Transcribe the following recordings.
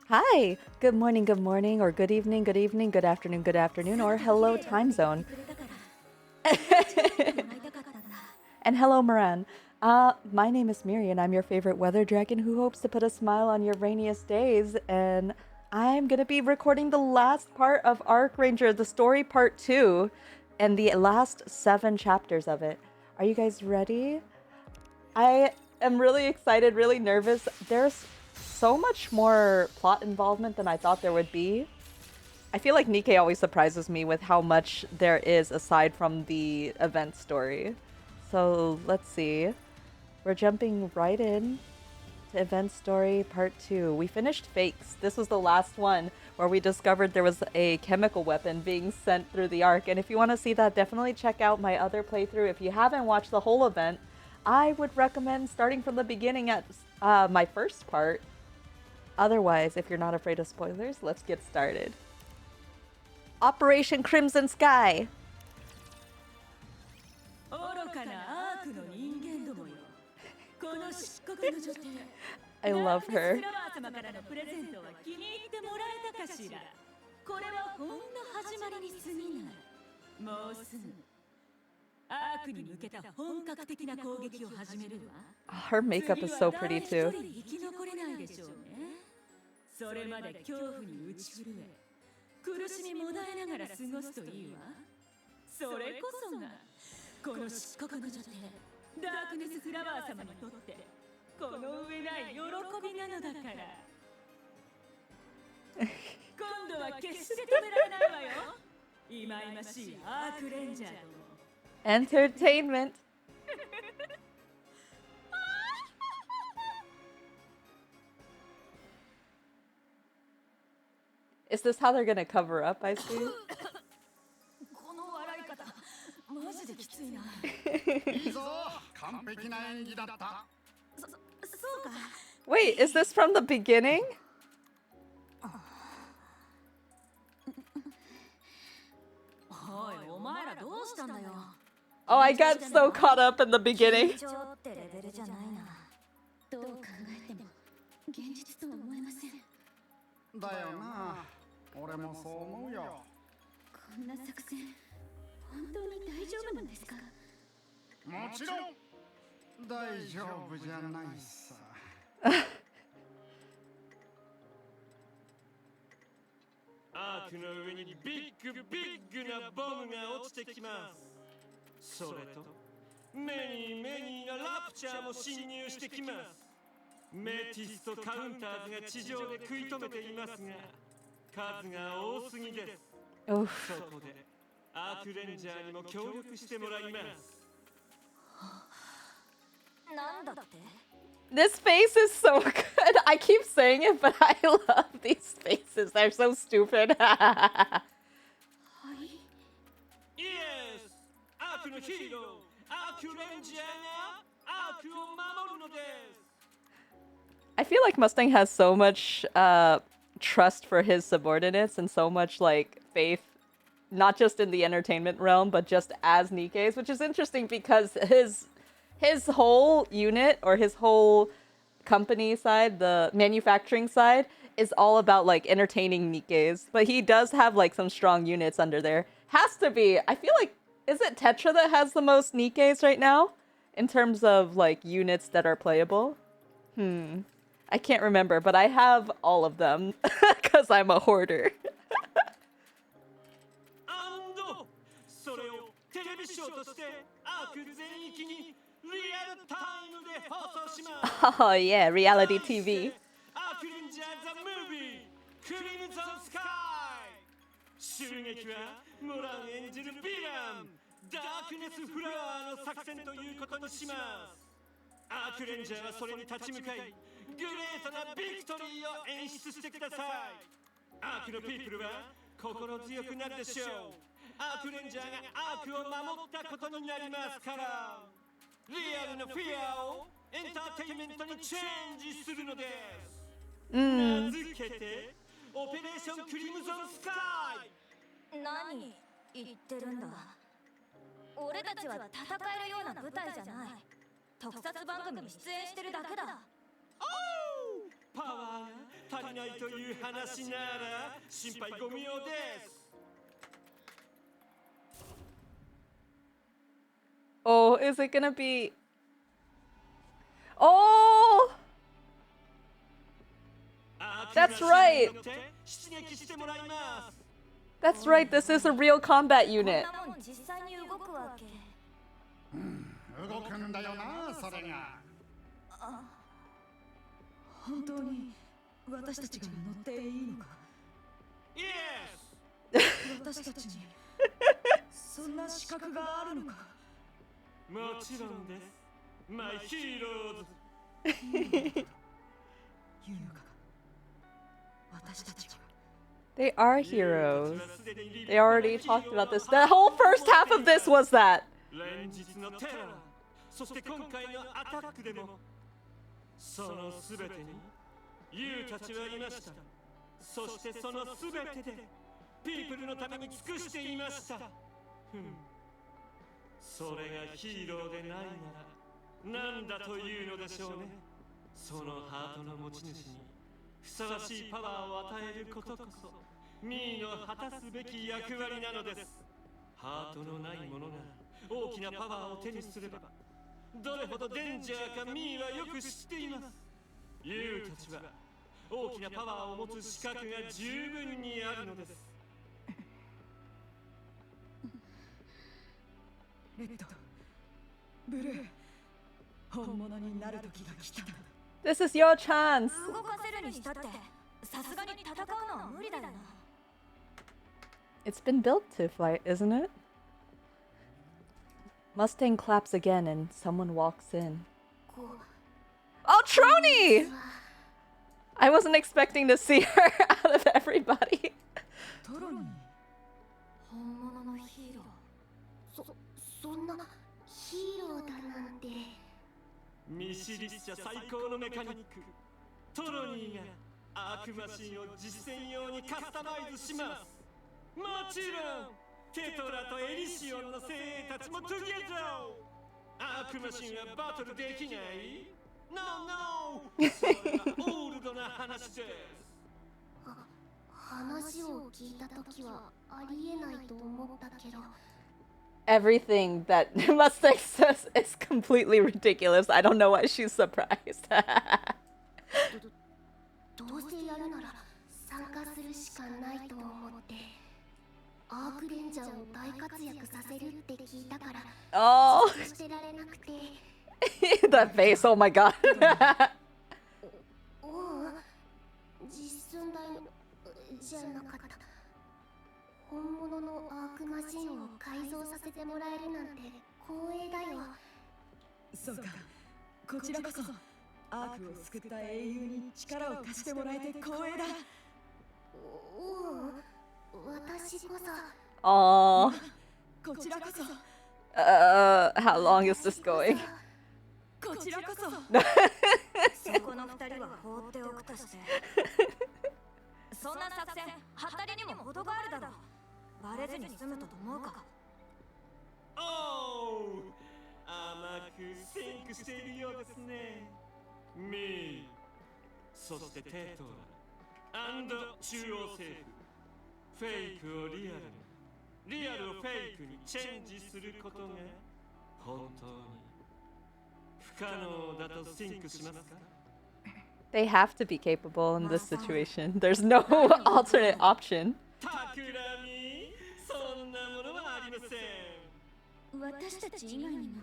Hi, good morning, or good evening, good afternoon, or hello time zone. And hello, Moran. My name is Miri, and I'm your favorite weather dragon who hopes to put a smile on your rainiest days. And I'm gonna be recording the last part of ARK Ranger, the story part 2, and the last 7 chapters of it. Are you guys ready? I am really excited, really nervous. There's so much more plot involvement than I thought there would be. I feel like NIKKE always surprises me with how much there is aside from the event story. So let's see. We're jumping right in to event story part 2. We finished Fakes. This was the last one where we discovered there was a chemical weapon being sent through the Ark. And if you want to see that, definitely check out my other playthrough. If you haven't watched the whole event, I would recommend starting from the beginning at my first part. Otherwise, if you're not afraid of spoilers, let's get started. Operation Crimson Sky! I love her. Her makeup is so pretty too. Entertainment. Is this how they're gonna cover up, I see? Wait, is this from the beginning? Oh, I got so caught up in the beginning. This face is so good. I keep saying it, but I love these faces. They're so stupid. I feel like Mustang has so much trust for his subordinates and so much like faith, not just in the entertainment realm, but just as NIKKE's, which is interesting because his whole unit or his whole company side, the manufacturing side, is all about like entertaining NIKKE's. But he does have like some strong units under there. Has to be. I feel like, is it Tetra that has the most NIKKE's right now in terms of like units that are playable? I can't remember, but I have all of them because I'm a hoarder. Oh yeah, reality TV. 足りないという話なら心配ご無用です。 Oh, is it gonna be... Oh! That's right! That's right, this is a real combat unit. 動くんだよな、それが。本当に私たちが乗っていいのか。私たちにそんな資格があるのか。もちろんです。マイヒーローズ。言うのか。私たちは。 They are heroes. They already talked about this. The whole first half of this was that. 連日のテラー、そして今回のアタックでも、そのすべてにユウたちはいました。そしてそのすべてでピープルのために尽くしていました。それがヒーローでないなら何だというのでしょうね。そのハートの持ち主にふさわしいパワーを与えることこそミーの果たすべき役割なのです。ハートのない者が大きなパワーを手にすればどれほどデンジャーかミーはよく知っています。ユウたちは大きなパワーを持つ資格が十分にあるのです。レッド、ブルー、本物になる時が来た。 This is your chance. 動かせるにしたってさすがに戦うのは無理だよな。 It's been built to fight, isn't it? Mustang claps again and someone walks in. Oh, Trony! I wasn't expecting to see her out of everybody. トロニー。本物のヒーロー。そんなヒーローだなんて。ミシリッシャ最高のメカニックトロニーがアークマシンを実践用にカスタマイズします。もちろんテトラとエリシオンの精鋭たちもトゥゲザー。アークマシンはバトルできない。 No, no! それはオールドな話です。話を聞いたときはありえないと思ったけど。 Everything that Mustang says is completely ridiculous. I don't know why she's surprised. どうせやるなら参加するしかないと思ってアークレンジャーを大活躍させるって聞いたから Oh, してられなくて that face, oh my god. おう実寸大のじゃなかった。本物のアークマシンを改造させてもらえるなんて光栄だよ。そうか、こちらこそアークを救った英雄に力を貸してもらえて光栄だ。おう私こそ。 Oh, こちらこそ。how long is this going? こちらこそ。そこの二人は放っておくとしてそんな作戦ハッタリにも程があるだろう。バレずに済むと思うか。おー、甘くシンクしているようですね。ミー、そしてテトラ、アンド中央政府、フェイクをリアルに、リアルをフェイクにチェンジすることが本当に不可能だとシンクしますか？ They have to be capable in this situation. There's no alternate option. タクラミ、そんなものはありません。私たち以外にも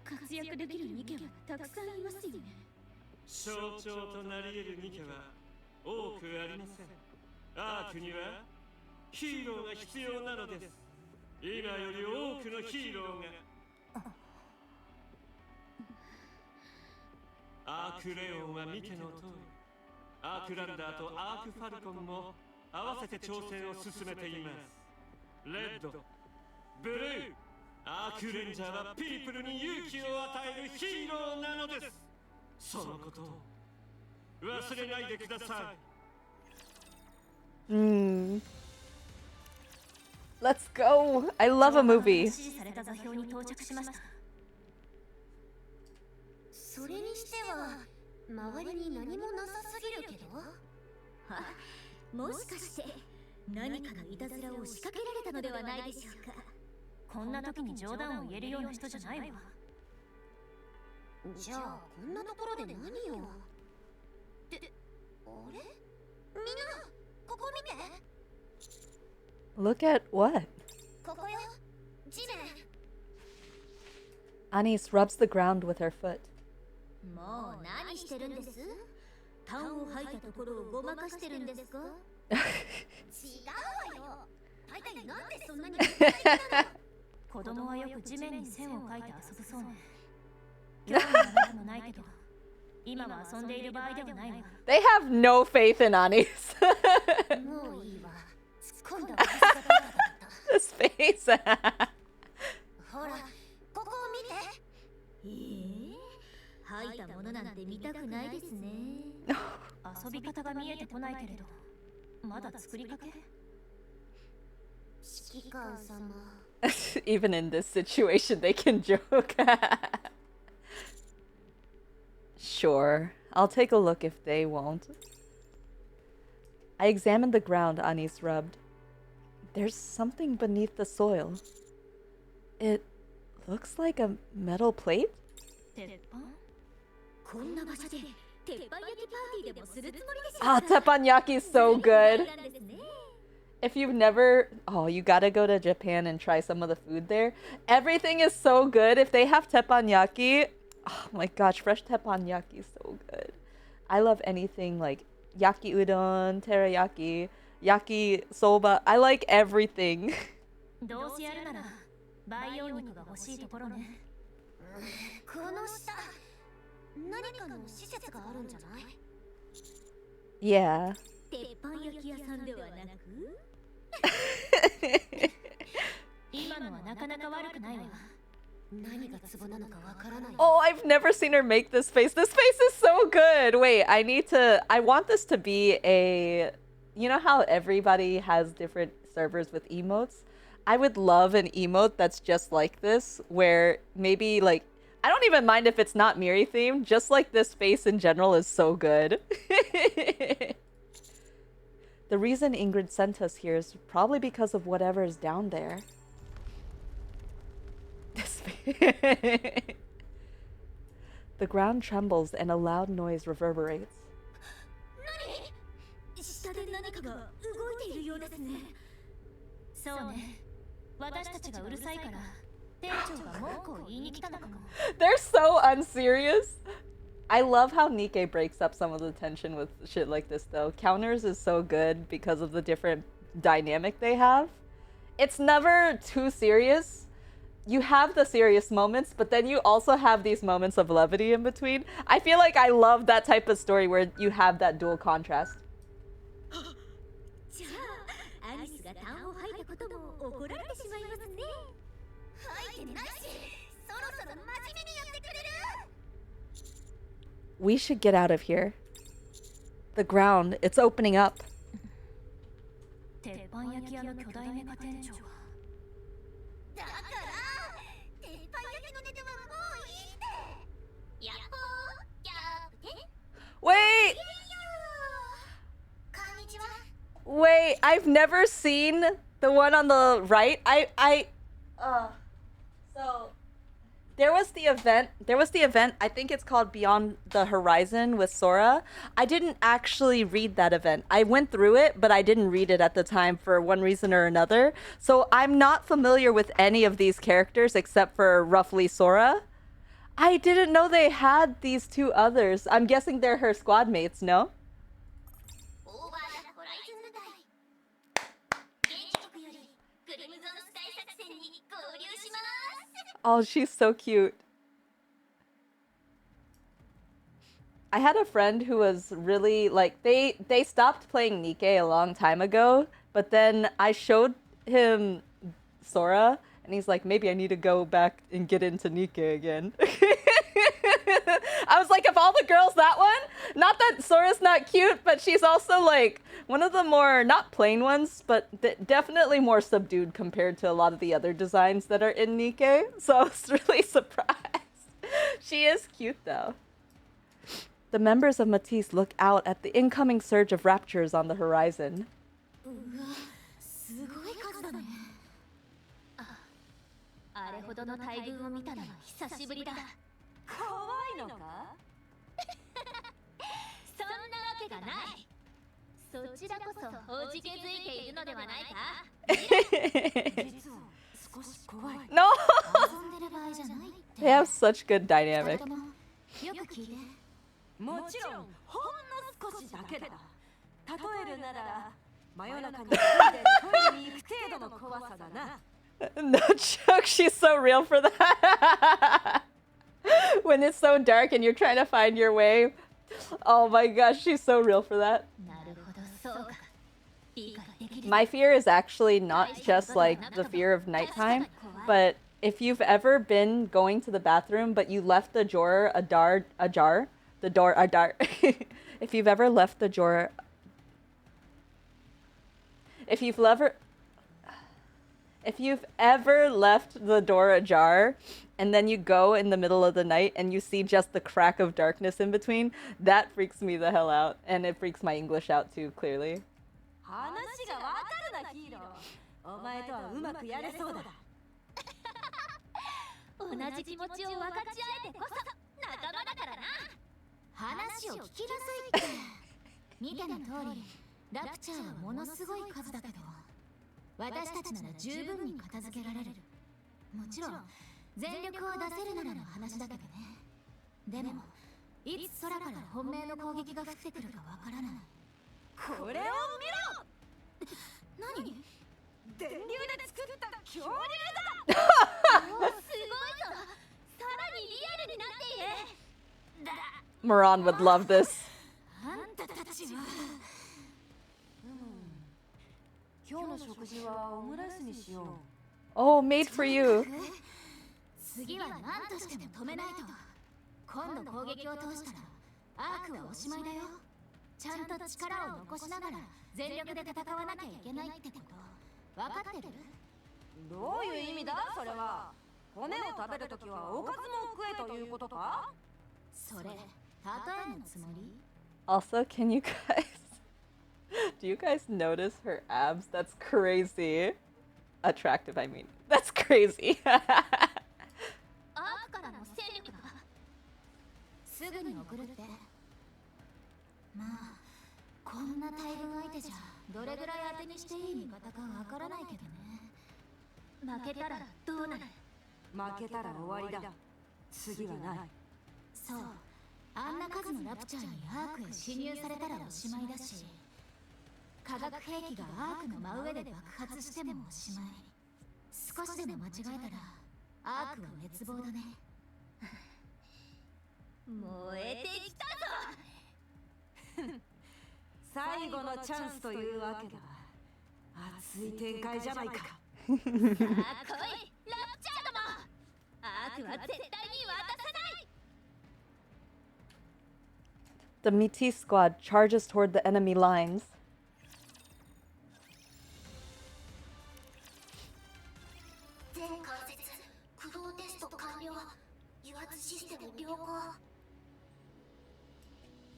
活躍できるニケはたくさんいますよね。象徴となり得るニケは多くありません。アークにはヒーローが必要なのです。今より多くのヒーローが。アークレオンは見ての通り、アークランダーとアークファルコンも合わせて調整を進めています。レッド、ブルー、アークレンジャーはピープルに勇気を与えるヒーローなのです。そのことを忘れないでください。Let's go. I love a movie. 指示された座標に到着しました。それにしては周りに何もなさすぎるけど。もしかして何かのいたずらを仕掛けられたのではないでしょうか。こんな時に冗談を言えるような人じゃないわ。じゃあこんなところで何を。あれ、みんなここ見て。 Look at what? ここよ、地面。 Anis rubs the ground with her foot. もう何してるんです？痰を吐いたところをごまかしてるんですか？違うわよ。大体なんでそんなになの。子供はよく地面に線を描いて遊ぶそうね。興味はなくもないけど、今は遊んでいる場合ではないわ。They have no faith in Anis. もういいわ。突っ込んだ私がバカだった。 This face. ほら、ここを見て。吐いたものなんて見たくないですね。遊び方が見えてこないけれど、まだ作りかけ？指揮官様。 Even in this situation, they can joke. Sure, I'll take a look if they won't. I examined the ground Anis rubbed. There's something beneath the soil. It looks like a metal plate? 鉄板？こんな場所で鉄板焼きパーティーでもするつもりでしょうか？ Ah, teppanyaki is so good. If you've never, oh, you gotta go to Japan and try some of the food there. Everything is so good. If they have teppanyaki, oh my gosh, fresh teppanyaki is so good. I love anything like yaki udon, teriyaki, yaki soba. I like everything. どうせやるなら培養肉が欲しいところね。この下、何かの施設があるんじゃない？ Yeah. 鉄板焼き屋さんではなく？今のはなかなか悪くないわ。何がツボなのかわからない。 Oh, I've never seen her make this face. This face is so good. Wait, I want this to be a, you know how everybody has different servers with emotes? I would love an emote that's just like this, where maybe like, I don't even mind if it's not Miri themed, just like this face in general is so good. The reason Ingrid sent us here is probably because of whatever is down there. This face. The ground trembles and a loud noise reverberates. 下で何かが動いているようですね。そうね。私たちがうるさいから店長が文句を言いに来たのかも。 They're so unserious. I love how Nikke breaks up some of the tension with shit like this though. Counters is so good because of the different dynamic they have. It's never too serious. You have the serious moments, but then you also have these moments of levity in between. I feel like I love that type of story where you have that dual contrast. じゃあ、アリスが痰を吐いたことも怒られてしまいますね。吐いてないし、そろそろ真面目にやってくれる？ We should get out of here. The ground, it's opening up. 鉄板焼き屋の巨大メカ店長は。だから鉄板焼きのネタはもういいって。やっほー、キャプテン。 Wait! こんにちは。 Wait, I've never seen the one on the right. So there was the event, I think it's called Beyond the Horizon with Sora. I didn't actually read that event. I went through it, but I didn't read it at the time for one reason or another. So I'm not familiar with any of these characters except for roughly Sora. I didn't know they had these two others. I'm guessing they're her squad mates, no? オーバーザホライズン部隊。現地局よりクリムゾンスカイ作戦に合流します。 Oh, she's so cute. I had a friend who was really like they stopped playing Nikke a long time ago, but then I showed him Sora and he's like, maybe I need to go back and get into Nikke again. I was like, of all the girls, that one? Not that Sora's not cute, but she's also like one of the more, not plain ones, but definitely more subdued compared to a lot of the other designs that are in Nikke. So I was really surprised. She is cute though. The members of Matisse look out at the incoming surge of raptures on the horizon. すごい数だね。あれほどの大群を見たのは久しぶりだ。怖いのか？そんなわけがない。そちらこそおじけづいているのではないか。実は少し怖い。No! 遊んでる場合じゃないって。 They have such good dynamic. よく聞いて。もちろんほんの少しだけだ。例えるなら真夜中に一人でトイレに行く程度の怖さだな。No joke, she's so real for that. When it's so dark and you're trying to find your way. Oh my gosh, she's so real for that. なるほど、そうか。理解できる。 My fear is actually not just like the fear of nighttime, but if you've ever been going to the bathroom but you left the door ajar, if you've ever left the door, if you've ever left the door ajar and then you go in the middle of the night and you see just the crack of darkness in between, that freaks me the hell out, and it freaks my English out too, clearly. 話がわかるなヒーロー。お前とはうまくやれそうだ。同じ気持ちを分かち合えてこそ仲間だからな。話を聞きなさいって。見ての通り、ラプチャーはものすごい数だけど、私たちなら十分に片付けられる。もちろん全力を出せるならの話だけどね。でもいつ空から本命の攻撃が降ってくるかわからない。これを見ろ。何？電流で作った恐竜だ。おー、すごいぞ。さらにリアルになっている。だ。Moran would love this. あんたたちは。今日の食事はオムライスにしよう。 Oh, made for you. 次は何としても止めないと。今度攻撃を通したらアークはおしまいだよ。ちゃんと力を残しながら全力で戦わなきゃいけないってこと分かってる？どういう意味だそれは。骨を食べるときはおかずも食えということか？それ、例えのつもり？ Also, can you guys... Do you guys notice her abs? That's crazy. Attractive, I mean. That's crazy. アークからの戦力がすぐに送るって。まあ、こんな大群相手じゃどれぐらい当てにしていい味方かわからないけどね。負けたらどうなる？負けたら終わりだ。次はない。そう、あんな数のラプチャーにアークへ侵入されたらおしまいだし、化学兵器がアークの真上で爆発してもおしまい。少しでも間違えたらアークは滅亡だね。燃えてきたぞ。最後のチャンスというわけだ。熱い展開じゃないか。さあ来い、ラプチャーども。アークは絶対に渡さない。 The Métis squad charges toward the enemy lines. 全関節駆動テスト完了。油圧システム良好。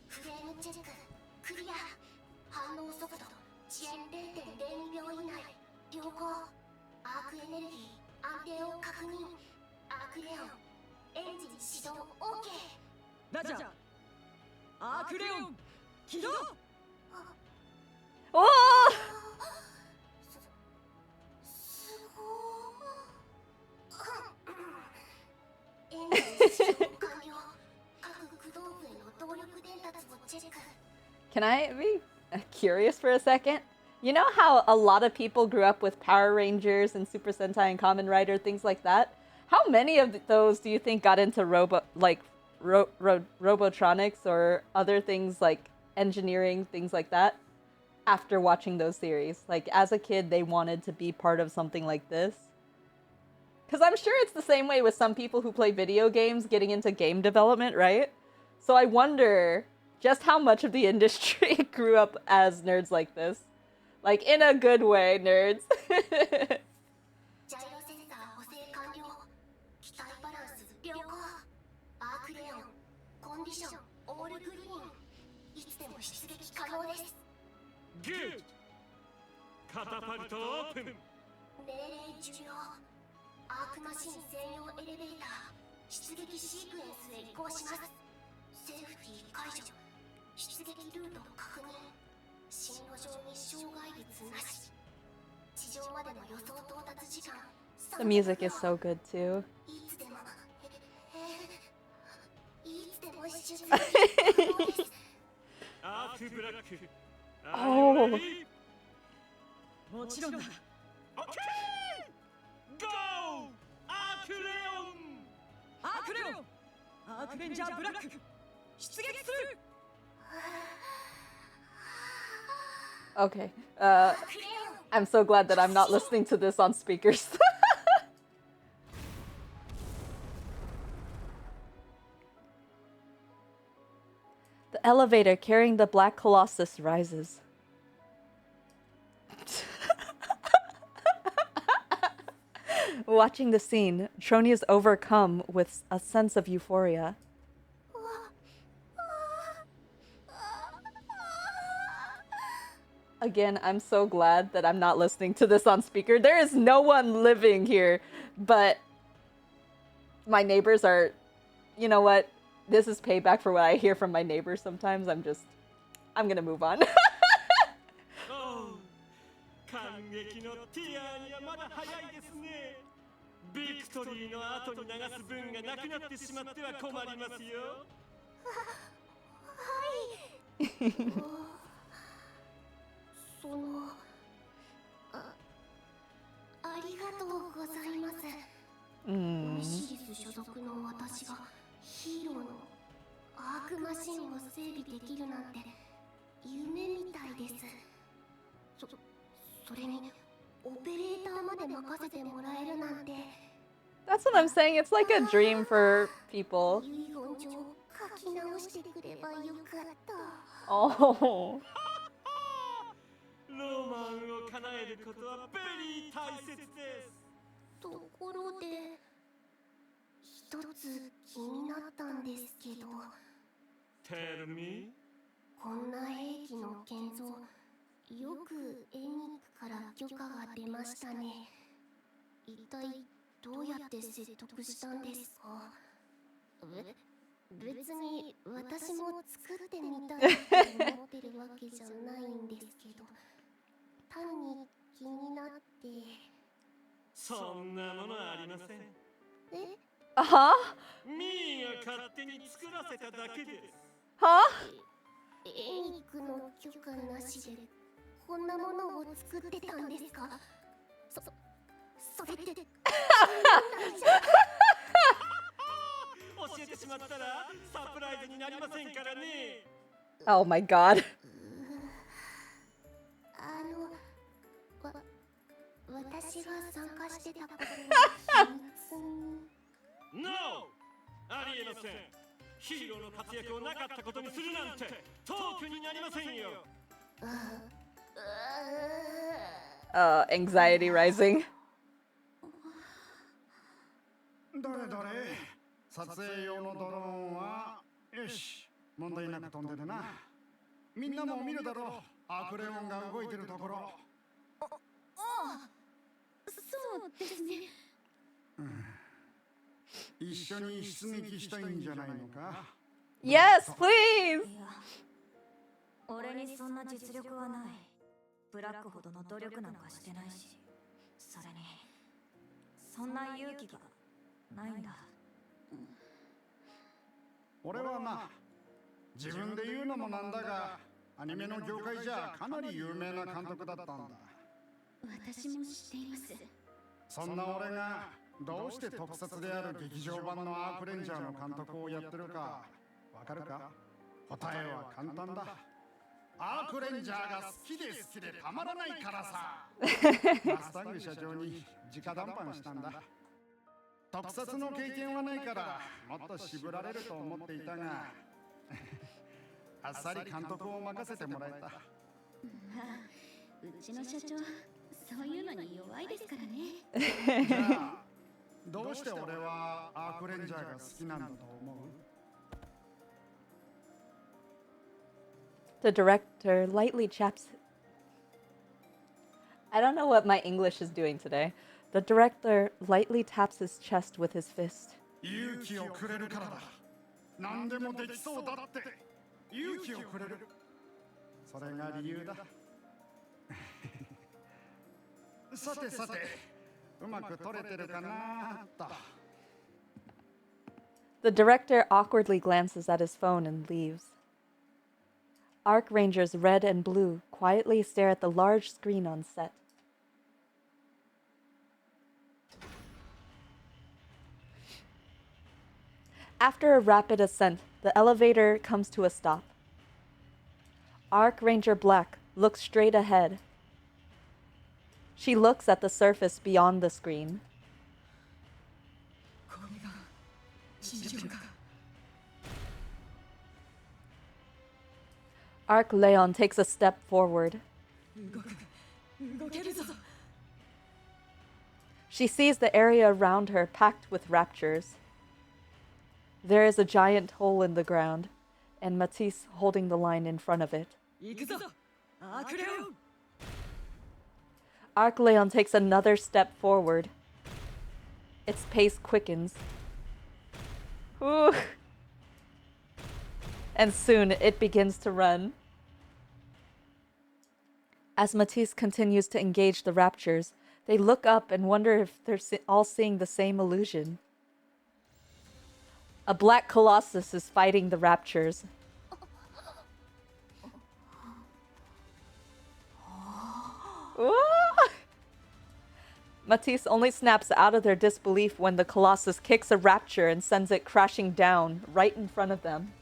フレームチェッククリア。反応速度遅延 0.02 秒以内良好。アークエネルギー安定を確認。アークレオンエンジン始動 OK。 ラジャーアークレオン起動。 Oh! すごー。エンジン始動完了。各駆動部への動力伝達をチェック。 Can I be curious for a second? You know how a lot of people grew up with Power Rangers and Super Sentai and Kamen Rider, things like that? How many of those do you think got into robotronics or other things like engineering, things like that, after watching those series? Like, as a kid, they wanted to be part of something like this? Because I'm sure it's the same way with some people who play video games getting into game development, right? So I wonder just how much of the industry grew up as nerds like this. Like, in a good way, nerds. ジャイロセンサー補正完了。機体バランス良好。アークレオンコンディションオールグリーン。出撃可能です。グッド。カタパルトオープン。命令受領。アークマシン専用エレベーター出撃シークエンスへ移行します。セーフティー解除。出撃ルート確認。進路上に障害物なし。地上までの予想到達時間 The music is so good too. いつでもいつでも出撃可能です。アークブラック。Oh. もちろんだ。オッケー。ゴー。アークレオン。アークレオン、アークレンジャーブラック、出撃する。Okay. I'm so glad that I'm not listening to this on speakers. The elevator carrying the Black Colossus rises. Watching the scene, Trony is overcome with a sense of euphoria. Again, I'm so glad that I'm not listening to this on speaker. There is no one living here, but my neighbors are, you know what? This is payback for what I hear from my neighbors sometimes. I'm gonna move on. 感激のティアにはまだ早いですね。ビクトリーの後に流す分がなくなってしまっては困りますよ。ありがとうございます。ミシリス所属の私がヒーローのアークマシンを整備できるなんて夢みたいです。それにオペレーターまで任せてもらえるなんて。 That's what I'm saying. It's like a dream for people. 遺言状書き直してくればよかった。Oh. ロマンを叶えることはベリー大切です。ところで一つ気になったんですけど。Tell me? こんな兵器の建造、よくエニックから許可が出ましたね。一体どうやって説得したんですか？別に私も作ってみたいと思ってるわけじゃないんですけど、単に気になって。そんなものありません。えUh-huh. ミーが勝手に作らせただけです。Huh? エニックの許可なしでこんなものを作ってたんですか？それって教えてしまったらサプライズになりませんからね。Oh my god. 私が参加してたことの秘密に。 No! ありえません。ヒーローの活躍をなかったことにするなんてトークになりませんよ。Anxiety rising. どれどれ、撮影用のドローンはよし、問題なく飛んでるな。みんなも見るだろう、アクレオンが動いてるところ。そうですね。一緒に出撃したいんじゃないのか？ Yes, please. いや、俺にそんな実力はない。ブラックほどの努力なんかしてないし、それにそんな勇気がないんだ。俺はな、自分で言うのもなんだが、アニメの業界じゃかなり有名な監督だったんだ。私も知っています。そんな俺がどうして特撮である劇場版のアークレンジャーの監督をやってるかわかるか？答えは簡単だ。アークレンジャーが好きで好きでたまらないからさ。マスタング社長に直談判したんだ。特撮の経験はないからもっと絞られると思っていたがあっさり監督を任せてもらえた。まあ、うちの社長、そういうのに弱いですからね。じゃあどうして俺はアークレンジャーが好きなんだと思う？ The director lightly chaps... I don't know what my English is doing today. The director lightly taps his chest with his fist. 勇気をくれるからだ。何でもできそうだって。勇気をくれる。それが理由だ。さてさて、うまく撮れてるかなと。The director awkwardly glances at his phone and leaves. ARK Rangers Red and Blue quietly stare at the large screen on set. After a rapid ascent, the elevator comes to a stop. ARK Ranger Black looks straight ahead. She looks at the surface beyond the screen. ARK Leon takes a step forward. She sees the area around her packed with raptures. There is a giant hole in the ground, and Matisse holding the line in front of it. ARK Leon takes another step forward. Its pace quickens. Ooh. And soon it begins to run. As Matisse continues to engage the raptures, they look up and wonder if they're all seeing the same illusion. A black colossus is fighting the raptures. Ooh. Matisse only snaps out of their disbelief when the colossus kicks a rapture and sends it crashing down right in front of them.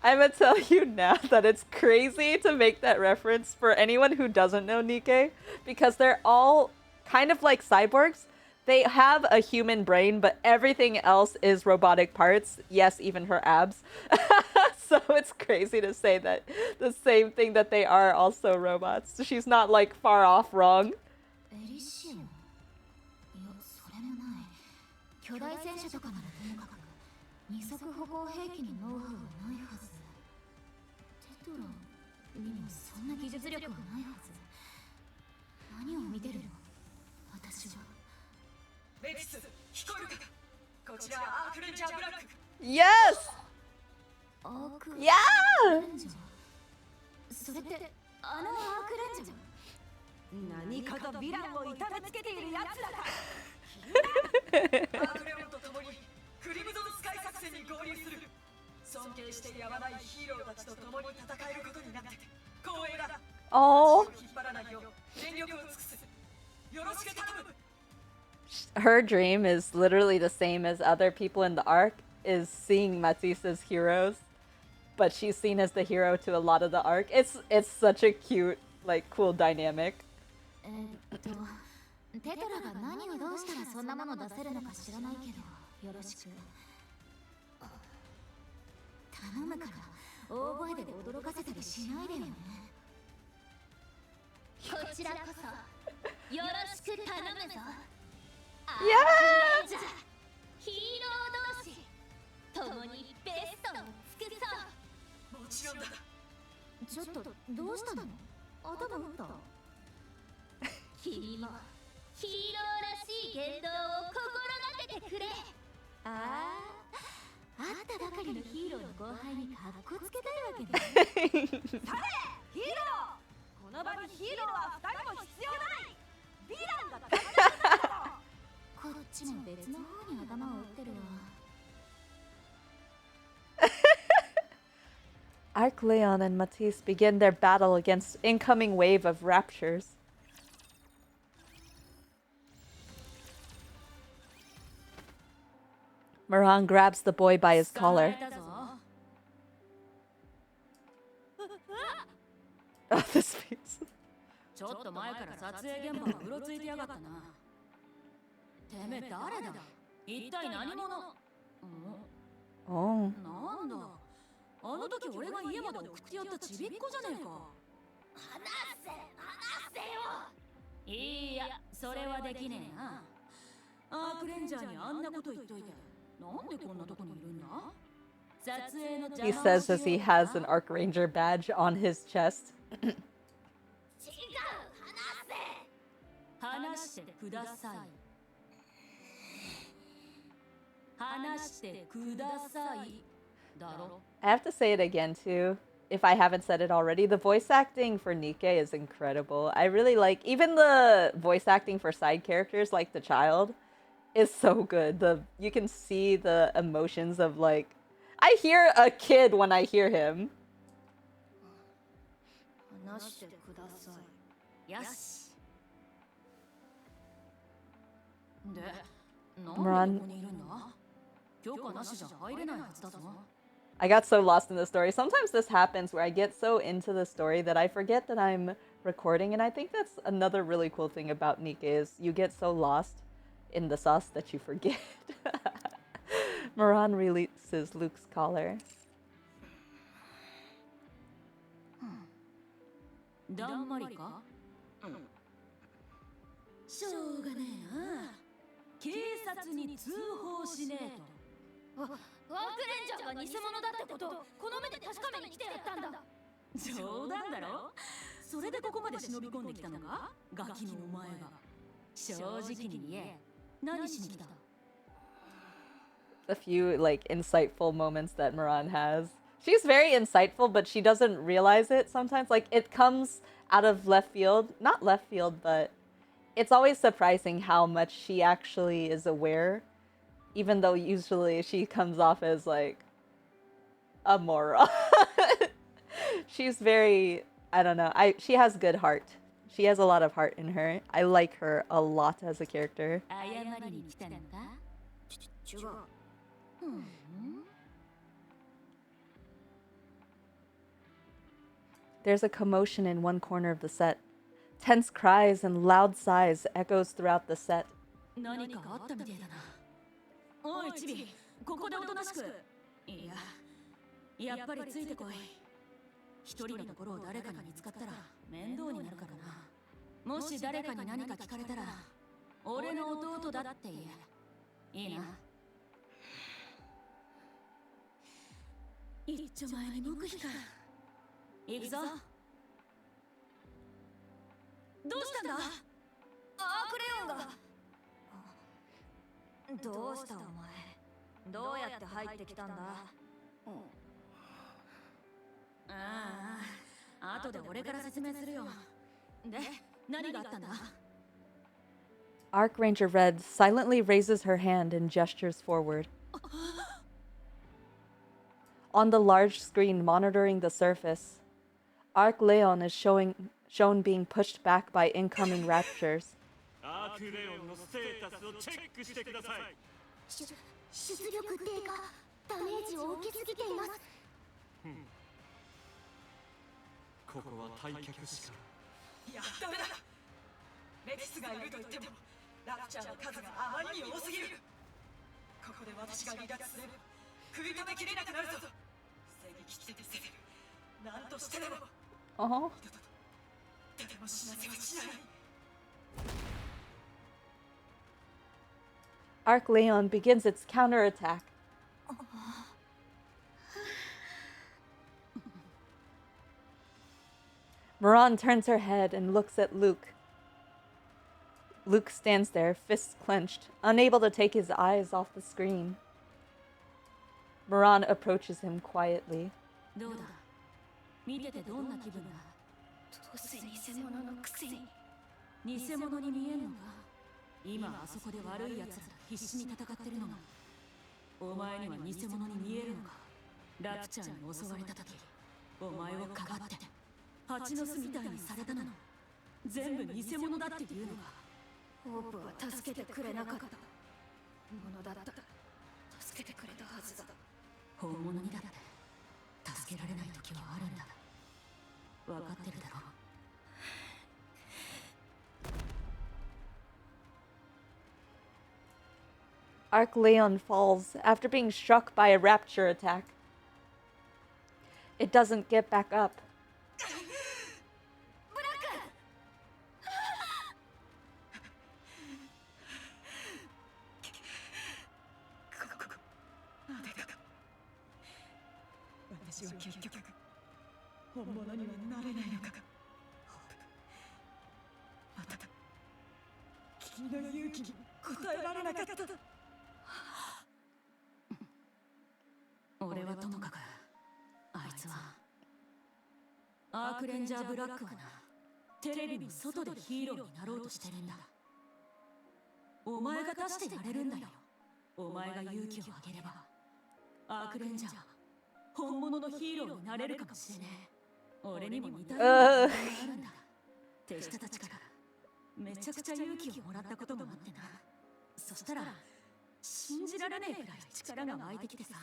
I'm gonna tell you now that it's crazy to make that reference for anyone who doesn't know NIKKE, because they're all kind of like cyborgs. They have a human brain, but everything else is robotic parts. Yes, even her abs. So it's crazy to say that the same thing that they are also robots. She's not like far off wrong. Yes! Yeah! Oh. Her dream is literally the same as other people in the ARC, is seeing Matisse as heroes, but she's seen as the hero to a lot of the ARC. It's such a cute, like, cool dynamic. Yeah! ARK Leon and Matisse begin their battle against incoming wave of raptures. Moran grabs the boy by his collar. Oh, this face. めえ誰だ。一体何者。Oh. なんだ。あの時俺が家まで送ってやったちびっこじゃねえか。話せよ。いや、それはできねえな。アークレンジャーにあんなこと言っといて、なんでこんなとこにいるんだ。撮影の邪 He 魔を says as しよ he うか。 has an ARK RANGER badge on his chest. 違う、話してください。話してください。だろ。 I have to say it again too, if I haven't said it already. The voice acting for NIKKE is incredible. I really like even the voice acting for side characters like the child is so good. You can see the emotions of like I hear a kid when I hear him. 話してください。よし。で、なんで Moran. ここにいるんだ。許可なしじゃ入れないはずだぞ。 I got so lost in the story. Sometimes this happens where I get so into the story that I forget that I'm recording, and I think that's another really cool thing about NIKKE is you get so lost in the sauce that you forget. Moran releases Luke's collar. だんまりか。しょうがねえな。警察に通報しねえと。アークレンジャーが偽物だってことをこの目で確かめに来てやったんだ。冗談だろ。それでここまで忍び込んできたのか。ガキのお前が。正直に言え。何しに来た。 A few like insightful moments that Moran has. She's very insightful, but she doesn't realize it sometimes. Like it comes out of left field, not left field, but it's always surprising how much she actually is aware, even though usually she comes off as like a moron. She's very, I don't know. She has good heart. She has a lot of heart in her. I like her a lot as a character. 謝りに来たのか。違う。There's a commotion in one corner of the set. Tense cries and loud sighs echoes throughout the set. 何かあったみてえだな。おいチビ、ここでおとなしく。いや、やっぱりついてこい。一人のところを誰かに見つかったら面倒になるからな。もし誰かに何か聞かれたら、俺の弟だって言え。いいな。一丁前に黙秘か。行くぞ。どうしたんだ。アークレオンが。どうしたお前。どうやって入ってきたんだ。ああ、後で俺から説明するよ。で、何があったんだ。 ARK Ranger Red silently raises her hand and gestures forward. On the large screen monitoring the surface, ARK Leon is shown being pushed back by incoming raptures. アークレオンのステータスをチェックしてください。出力低下、ダメージを受けすぎています。ここは退却しか。いや、ダメだ。メティスがいると言っても、ラプチャーの数があまりに多すぎる。ここで私が離脱すれば、食い止めきれなくなるぞ。防ぎきってみせる。何としてでも。Oh. 誰も死なせはしない。 ARK Leon begins its counterattack. Moran turns her head and looks at Luke. Luke stands there, fists clenched, unable to take his eyes off the screen. Moran approaches him quietly. どうだ。見ててどんな気分だ。どうせ偽物のくせに。偽物に見えんのか。今あそこで悪い奴らと必死に戦ってるのが。お前には偽物に見えるのか。ラプチャーに襲われた時、お前をかばって蜂の巣みたいにされたの。全部偽物だって言うのか。ホープは助けてくれなかった。物だったら助けてくれたはずだ。本物にだって助けられない時はあるんだ。分かってるだろう。Arc Leon falls after being struck by a rapture attack. It doesn't get back up.アークレンジャーブラックはな、テレビの外でヒーローになろうとしてるんだ。お前が出してやれるんだよ。お前が勇気をあげれば、アークレンジャーは本物のヒーローになれるかもしれねえ。俺にも似たようなことがあるんだ。手下たちからめちゃくちゃ勇気をもらったこともあってな。そしたら信じられねえくらい力が湧いてきてさ。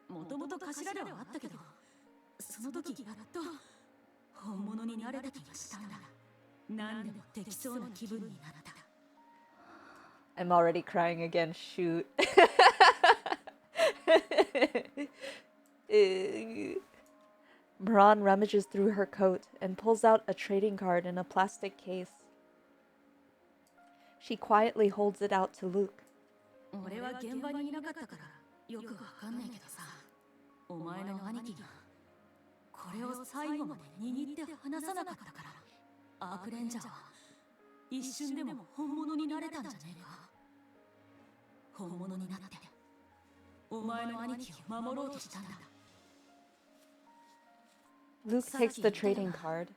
もともと頭ではあったけど、その時やっと本物になれた気がしたんだ。何でもできそうな気分になった。I'm already crying again. Shoot. Miran rummages through her coat and pulls out a trading card in a plastic case. She quietly holds it out to Luke. 俺は現場にいなかったからよくわかんないけどさ、お前の兄貴がこれを最後まで握って離さなかったから、アークレンジャーは一瞬でも本物になれたんじゃねえか。本物になってお前の兄貴を守ろうとしたんだ。Luke takes the trading card.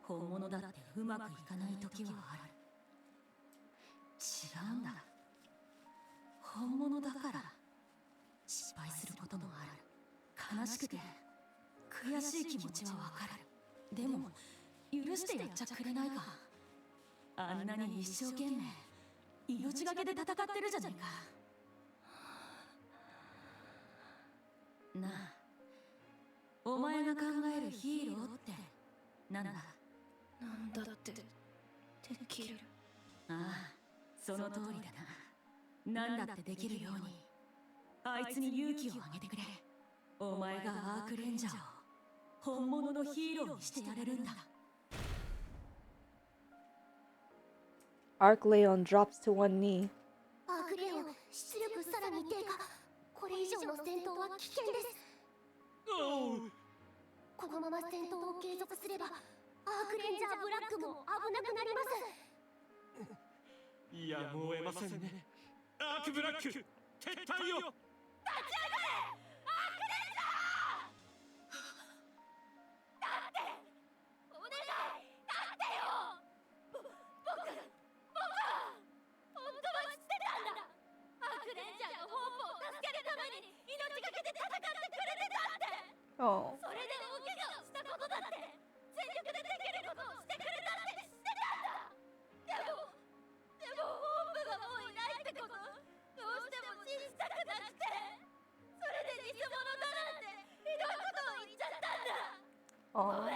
本物だってうまくいかない時はある。違うんだ。本物だから失敗することもある。悲しくて悔しい気持ちはわかる。でも許してやっちゃくれないか。あんなに一生懸命命がけで戦ってるじゃないか。なあ、お前が考えるヒーローってなんだ？なんだってできる。ああ、その通りだな。なんだってできるようにあいつに勇気をあげてくれ。お前がアークレンジャーを本物のヒーローにしてやれるんだ。Arc Leon drops to one knee. アークレオン、出力さらに低下。これ以上の戦闘は危険です。このまま戦闘を継続すれば、アークレンジャーブラックも危なくなります。やむを得ませんね。アークブラック、撤退を。Oh. それで大怪我をしたことだって、全力でできることをしてくれたって知ってたんだ。でも本部がもういないってこと、どうしても信じたくなくて、それで偽物だなんてひどいことを言っちゃったんだ。ごめん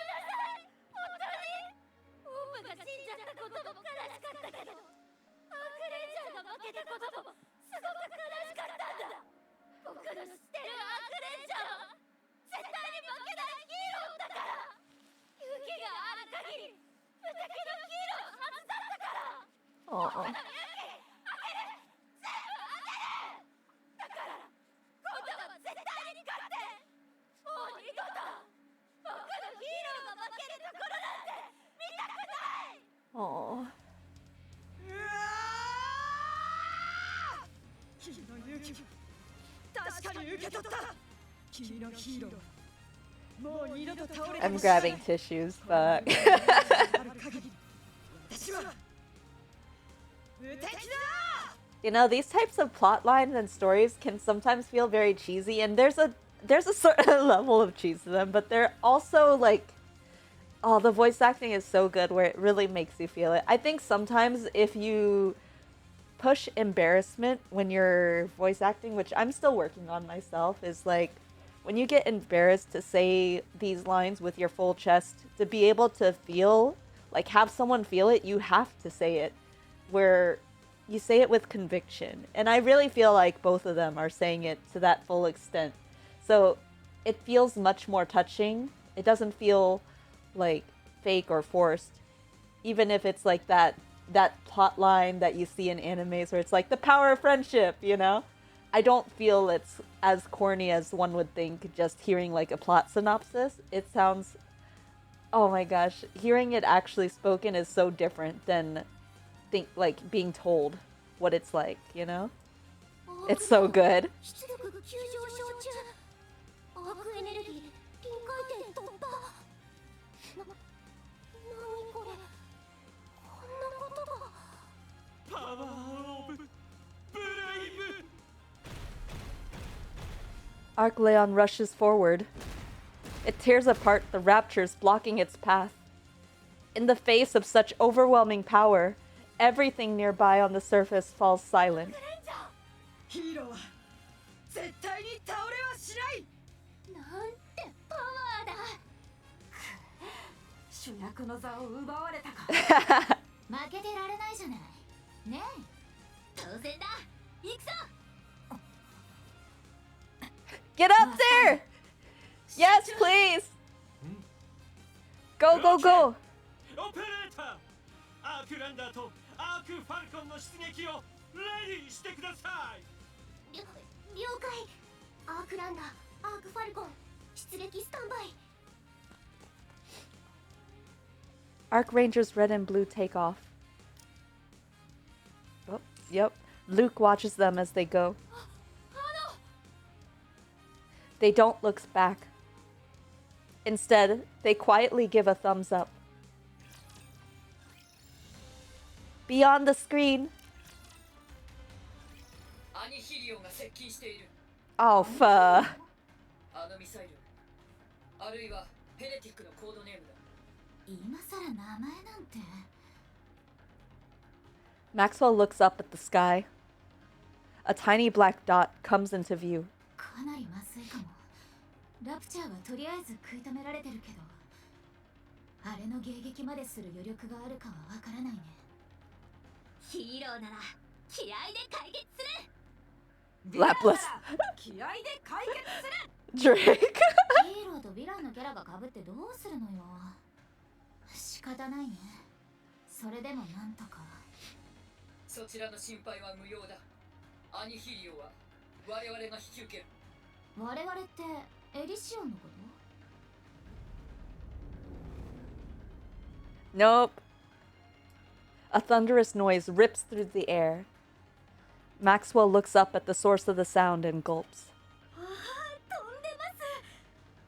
なさい、本当に。本部が死んじゃったことも悲しかったけど、アークレンジャーが負けたこともすごく悲しかったんだ。僕の知ってるアークレンジャーは絶対に負けないヒーローだから。勇気がある限り無敵のヒーローはずだったから。僕の勇気あげる、全部あげる。だから今度は絶対に勝って、もう二度と僕のヒーローが負けるところなんて見たくない。 Oh. 君の勇気確かに受け取った。君のヒーローもう二度と倒れて I'm grabbing tissues, fuck. You know, these types of plot lines and stories can sometimes feel very cheesy, and there's a certain level of cheese to them, but they're also like, oh, the voice acting is so good where it really makes you feel it. I think sometimes if you push embarrassment when you're voice acting, which I'm still working on myself, is like when you get embarrassed to say these lines with your full chest, to be able to feel, like have someone feel it, you have to say it. Where you say it with conviction. And I really feel like both of them are saying it to that full extent. So it feels much more touching. It doesn't feel like fake or forced. Even if it's like that plot line that you see in animes where it's like the power of friendship, you know? I don't feel it's as corny as one would think just hearing like a plot synopsis. It sounds, oh my gosh, hearing it actually spoken is so different than like being told what it's like, you know? It's so good. 出力急上昇中。アークエネルギー臨界点突破。なにこれ。こんなことが。パワーオブブレイブ。 Arc Leon rushes forward. It tears apart the raptures blocking its path. In the face of such overwhelming power, everything nearby on the surface falls silent. ヒーローは絶対に倒れはしない。なんてパワーだ。主役の座を奪われたか。負けてられないじゃないねえ。当然だ。行くぞ。 Get up there! Yes, please! Go, go, go! オペレーター、アークランダーとアークファルコンの出撃をレディーしてください。了解。アークランダー、アークファルコン、出撃スタンバイ。 Arc Rangers red and blue take off. Oh, yep. Luke watches them as they go. They don't look back. Instead, they quietly give a thumbs up. Beyond the screen. Oh, fuck. Maxwell looks up at the sky. A tiny black dot comes into view. かなりまずいかも。ラプチャーはとりあえず食い止められてるけど、あれの迎撃までする余力があるかはわからないね。ヒーローなら気合で解決する。 Lapless. 気合で解決する。 Drake. ヒーローとヴィランのキャラが被ってどうするのよ。仕方ないね。それでもなんとか。そちらの心配は無用だ。アニヒリオは我々が引き受ける。我々ってエリシオンのこと？ Nope. A thunderous noise rips through the air. Maxwell looks up at the source of the sound and gulps. ああ、飛んでます。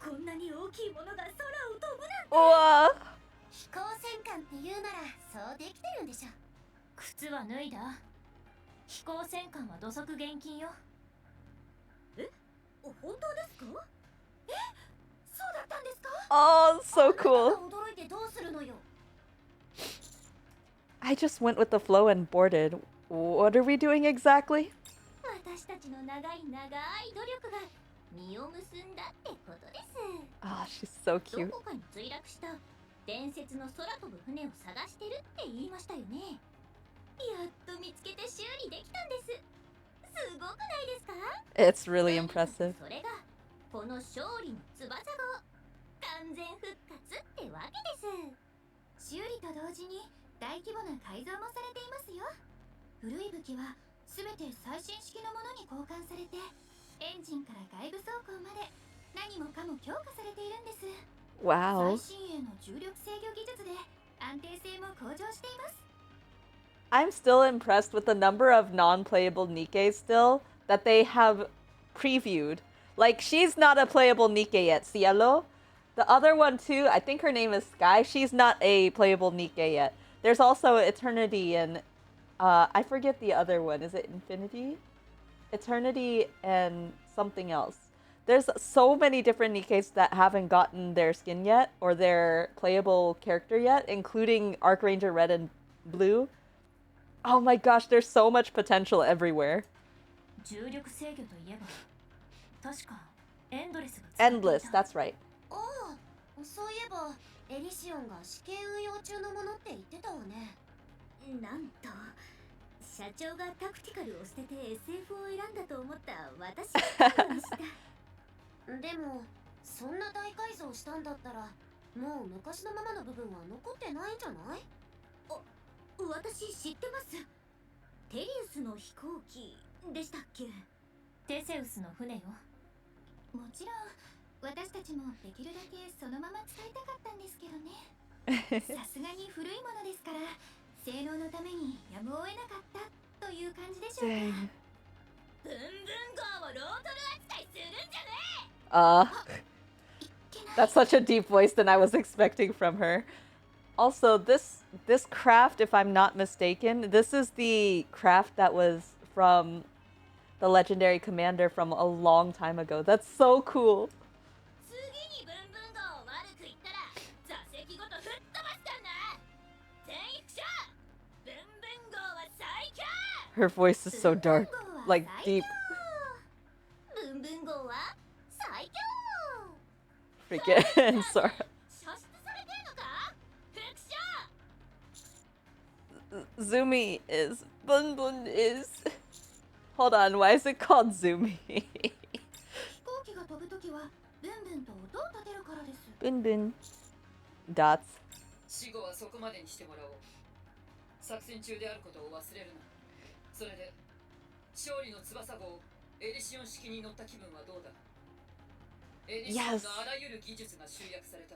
こんなに大きいものが空を飛ぶなんて。 Whoa! 飛行戦艦って言うならそうできてるんでしょ。靴は脱いだ。飛行戦艦は土足厳禁よ。え、本当ですか？え、そうだったんですか？ Oh, so cool. 驚いてどうするのよ。 I just went with the flow and boarded. What are we doing exactly? 私たちの長い長い努力が実を結んだってことです。 Oh, she's so ど cute. こかに墜落した伝説の空飛ぶ船を探してるって言いましたよね。やっと見つけて修理できたんです。すごくないですか？ It's really impressive. それがこの勝利の翼号、完全復活ってわけです。修理と同時に大規模な改造もされていますよ。古い武器は全て最新式のものに交換されて、エンジンから外部装甲まで何もかも強化されているんです。 Wow. 最新鋭の重力制御技術で安定性も向上しています。 I'm still impressed with the number of non-playable Nikke still that they have previewed. Like, she's not a playable Nikke yet, Cielo. The other one too, I think her name is Sky. She's not a playable Nikke yet. There's also Eternity and I forget the other one. Is it Infinity? Eternity and something else. There's so many different Nikkes that haven't gotten their skin yet or their playable character yet, including ARK RANGER Red and Blue. Oh my gosh, there's so much potential everywhere. 重力制御といえば、確かエンドレスが使っていた。 Endless, that's right. ああ、そういえばエリシオンが試験運用中のものって言ってたわね。なんと社長がタクティカルを捨てて SF を選んだと思った私の態度でした。でもそんな大改造したんだったらもう昔のままの部分は残ってないんじゃない？私知ってます。テリウスの飛行機でしたっけ？テセウスの船よ。もちろん私たちもできるだけそのまま伝えたかったんですけどね。さすがに古いものですから性能のためにやむを得なかったという感じでしょうか。ブンブン号をロートル扱いするんじゃねえ。That's such a deep voice than I was expecting from her. Also, this craft, if I'm not mistaken, this is the craft that was from the legendary commander from a long time ago. That's so cool. Her voice is so dark, like deep. Freaking Sora. Zumi is. Bun Bun is. Hold on, why is it called Zumi? Bun Bun. Dots. 死後はそこまでにしてもらおう。作戦中であることを忘れるな。それで勝利の翼号エリシオン式に乗った気分はどうだ？エリシオンのあらゆる技術が集約された。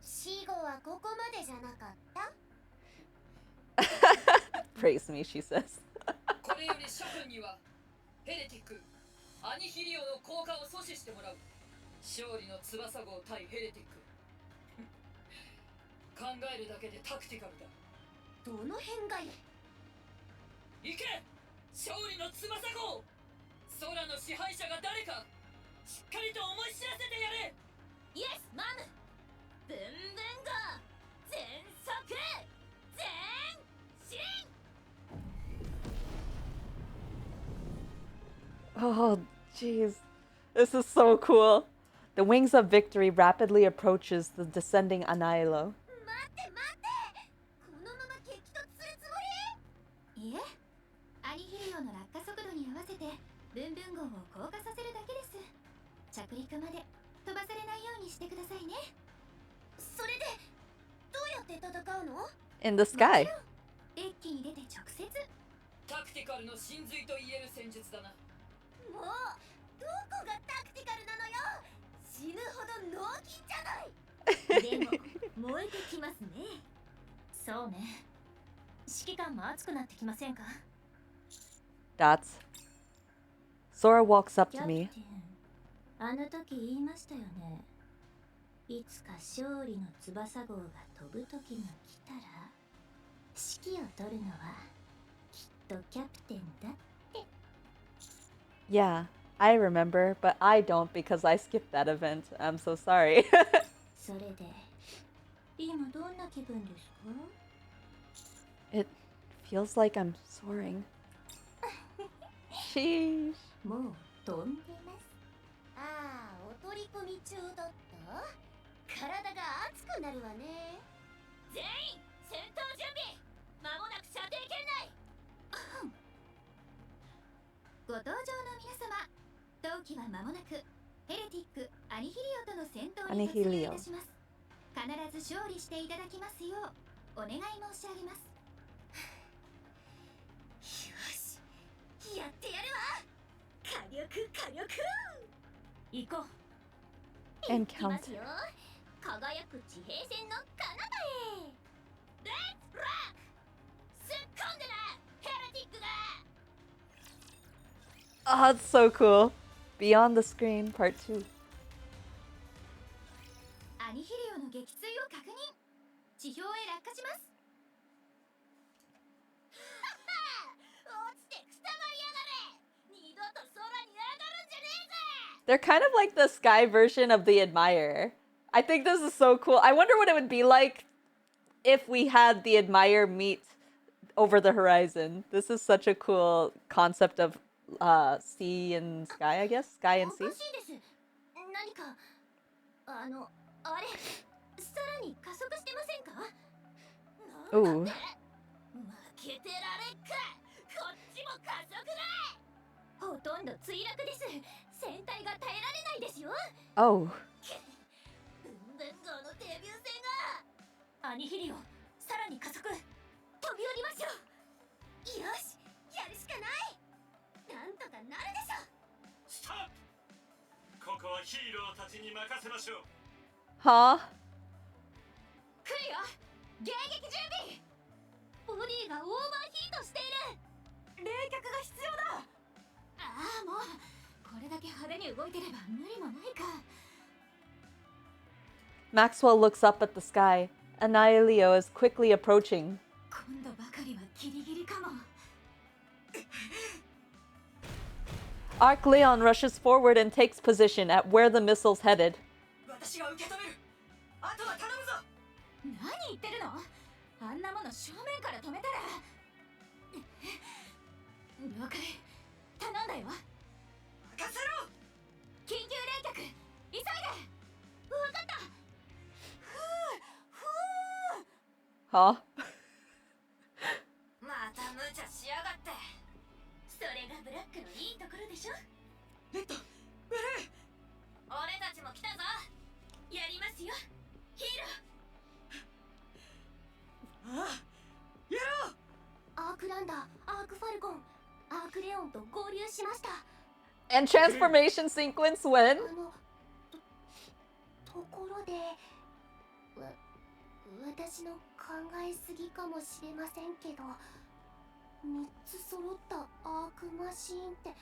死後はここまでじゃなかった？ Praise me, she says. これより諸君にはヘレティック、アニヒリオの降下を阻止してもらう。勝利の翼号対ヘレティック。考えるだけでタクティカルだ。どの辺がいい？行け！勝利の翼号！空の支配者が誰かしっかりと思い知らせてやれ！イエス、マム！ブンブン号全速前進！ Oh, jeez. This is so cool. The wings of victory rapidly approaches the descending Anailo. いえ、アニヒリオの落下速度に合わせてブンブン号を降下させるだけです。着陸まで飛ばされないようにしてくださいね。それでどうやって戦うの？ In the sky. デッキに出て直接。タクティカルの真髄と言える戦術だな。もうどこがタクティカルなのよ。死ぬほど脳筋じゃない。でも燃えてきますね。そうね。指揮官も熱くなってきませんか？ Dots. Sora walks up to me. あの時言いましたよね。いつか勝利の翼号が飛ぶ時が来たら指揮を取るのはきっとキャプテンだって。 Yeah, I remember, but I don't because I skipped that event. I'm so sorry. それで今どんな気分ですか？ It feels like I'm soaring. Sheesh. もう飛んでます。ああ、お取り込み中だった？体が熱くなるわね。全員戦闘準備。間もなく射程圏内。ご登場の皆様、当機は間もなくヘレティック、アニヒリオとの戦闘に突入いたします。必ず勝利していただきますようお願い申し上げます。よし、やってやるわ。火力火力。行こう。 And 行きます count. よ。輝く地平線の彼方へ。レッツロック。突っ込んでな、ヘレティックが。 Oh, it's so cool. Beyond the Screen, Part 2. アニヒリオの撃墜を確認。地表へ落下します。落ちてくたばりやがれ。二度と空に上がるんじゃねえぜ。 They're kind of like the sky version of the Admire. I think this is so cool. I wonder what it would be like if we had the Admire meet over the horizon. This is such a cool concept of sea and sky, I guess. Sky and sea. おかしいです。何かあれ、さらに加速してませんか？ Ooh. 負けてられっか。こ加速だ。ほとんど墜落です。船体が耐えられないですよ。 Oh. 分電号のデビュー戦が。アニヒリオ、さらに加速。飛び降りましょう。よし、やるしかない。なんとかなるでしょ。ストップ。ここはヒーローたちに任せましょう。 Huh? 来るよ。迎撃準備。ボディがオーバーヒートしている。冷却が必要だ。ああ、もうこれだけ派手に動いてれば無理もないか。 Maxwell looks up at the sky. Annihilio is quickly approaching. 今度ばかりはギリギリかも。 Ark Leon rushes forward and takes position at where the missile's headed. 私が受け止める。あとは頼むぞ。何言ってるの。あんなもの正面から止めたら。了解、頼んだよ。任せろ。緊急冷却、急いで。分かった。 Huh? また無茶しやがって。それがブラックのいいところでしょ。レッド、ブルー。俺たちも来たぞ。やりますよ、ヒーロー。ああ、やろう。アークランダー、アークファルコン、アークレオンと合流しました。 And transformation sequence when? ところで、私の考えすぎかもしれませんけど、3つ揃ったアークマシーンって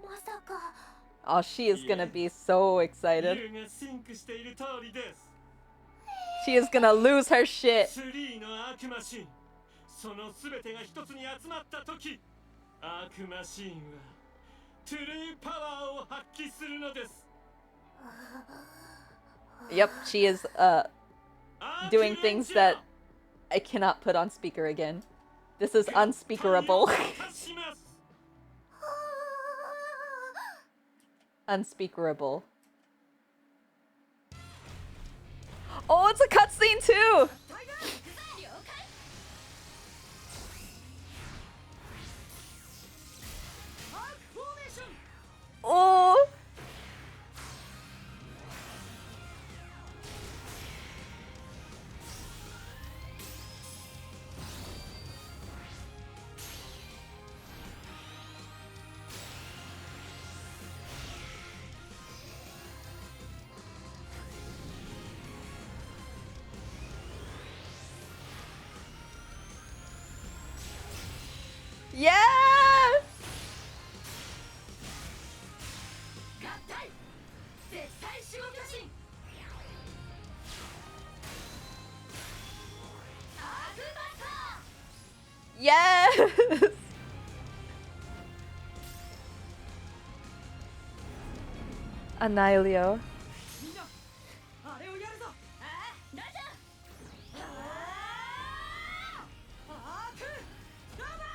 まさか。 Oh, she is gonna be so excited. ユウがシンクしている通りです。 She is gonna lose her shit. 3のアークマシン、そのすべてが一つに集まった時、アークマシーンはトゥルーパワーを発揮するのです。 Yep, she is doing things that I cannot put on speaker again. This is unspeakerable. Unspeakerable. Oh, it's a cutscene too! Oh! Yeah! 合体、絶対守護巨人。アークバスター。 Yes! Annihilio. みんな、あれをやるぞ。ああ、ラジャー。アークラバー。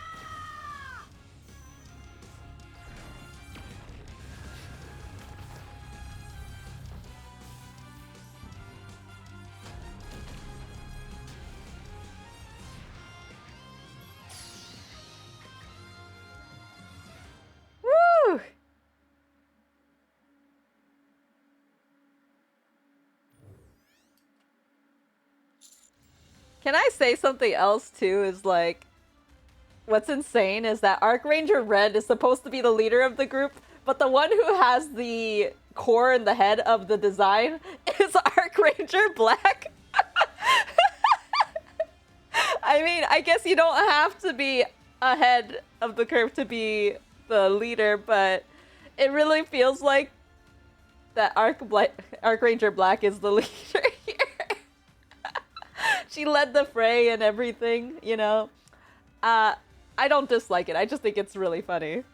Woo! Can I say something else too? Is like, what's insane is that Ark Ranger Red is supposed to be the leader of the group, but the one who has the core and the head of the design is Ark Ranger Black. I mean, I guess you don't have to be ahead of the curve to be the leader, but it really feels like that Ark Ranger Black is the leader here. She led the fray and everything, you know. I don't dislike it. I just think it's really funny.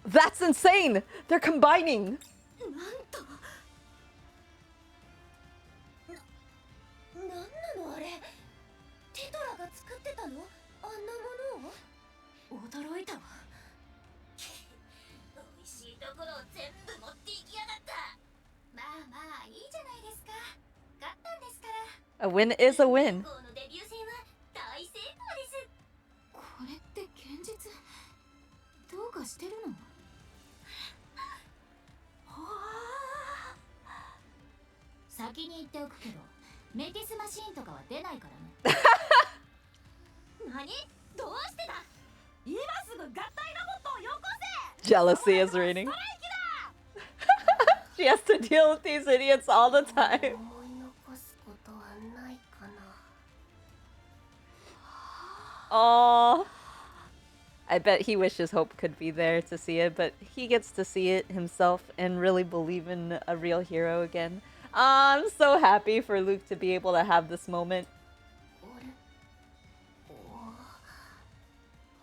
That's insane! They're combining! なんなのあれ。テトラが作ってたの？あんなものを？驚いたわ。美味しいところを全部持っていきやがった。まあまあいいじゃないですか。勝ったんですから。A win is a win. このデビュー戦は大成功です。これって現実？先に言っておくけどメティスマシーンとかは出ないからね。何？どうしてだ？今すぐ合体ロボットをよこせ。 Jealousy is reigning. She has to deal with these idiots all the time. 思い残すことはないかな。 Oh, I bet he wishes Hope could be there to see it, but he gets to see it himself and really believe in a real hero again. I'm so happy for Luke to be able to have this moment.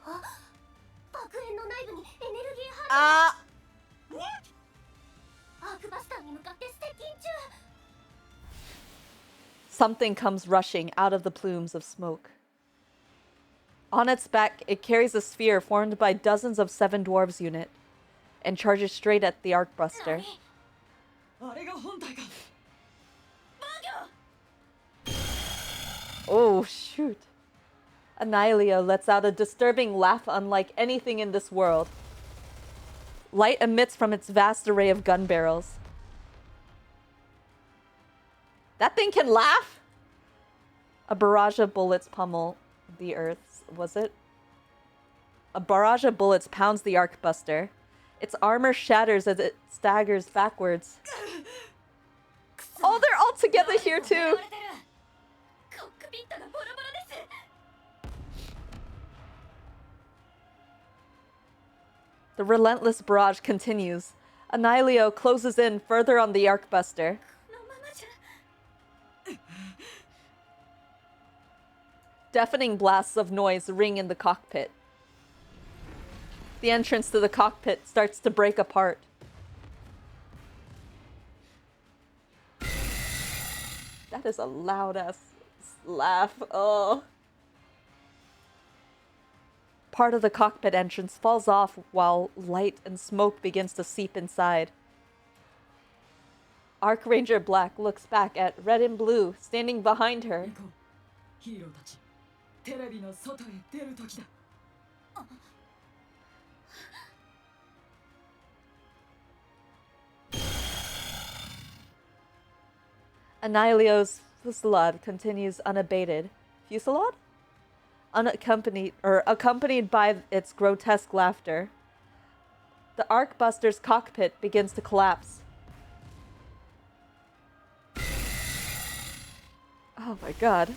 あ、爆炎の内部にエネルギー反応。Ah! アークバスターに向かって接近中。 Something comes rushing out of the plumes of smoke. On its back, it carries a sphere formed by dozens of Seven Dwarves unit and charges straight at the Arc Buster. あれが本体か。 Oh, shoot. Annihilio lets out a disturbing laugh unlike anything in this world. Light emits from its vast array of gun barrels. That thing can laugh? A barrage of bullets pummel the earth, was it? A barrage of bullets pounds the Arc Buster. Its armor shatters as it staggers backwards. Oh, they're all together here too! The relentless barrage continues. Annihilio closes in further on the Arc Buster. Deafening blasts of noise ring in the cockpit. The entrance to the cockpit starts to break apart. That is a loud-ass laugh. Oh. Part of the cockpit entrance falls off while light and smoke begins to seep inside. ARK Ranger Black looks back at Red and Blue standing behind her. ヒーローたち、テレビの外へ出る時だ。 Annihilio's fusillade continues unabated. Fusillade? Accompanied by its grotesque laughter. The Arc Buster's cockpit begins to collapse. Oh my god.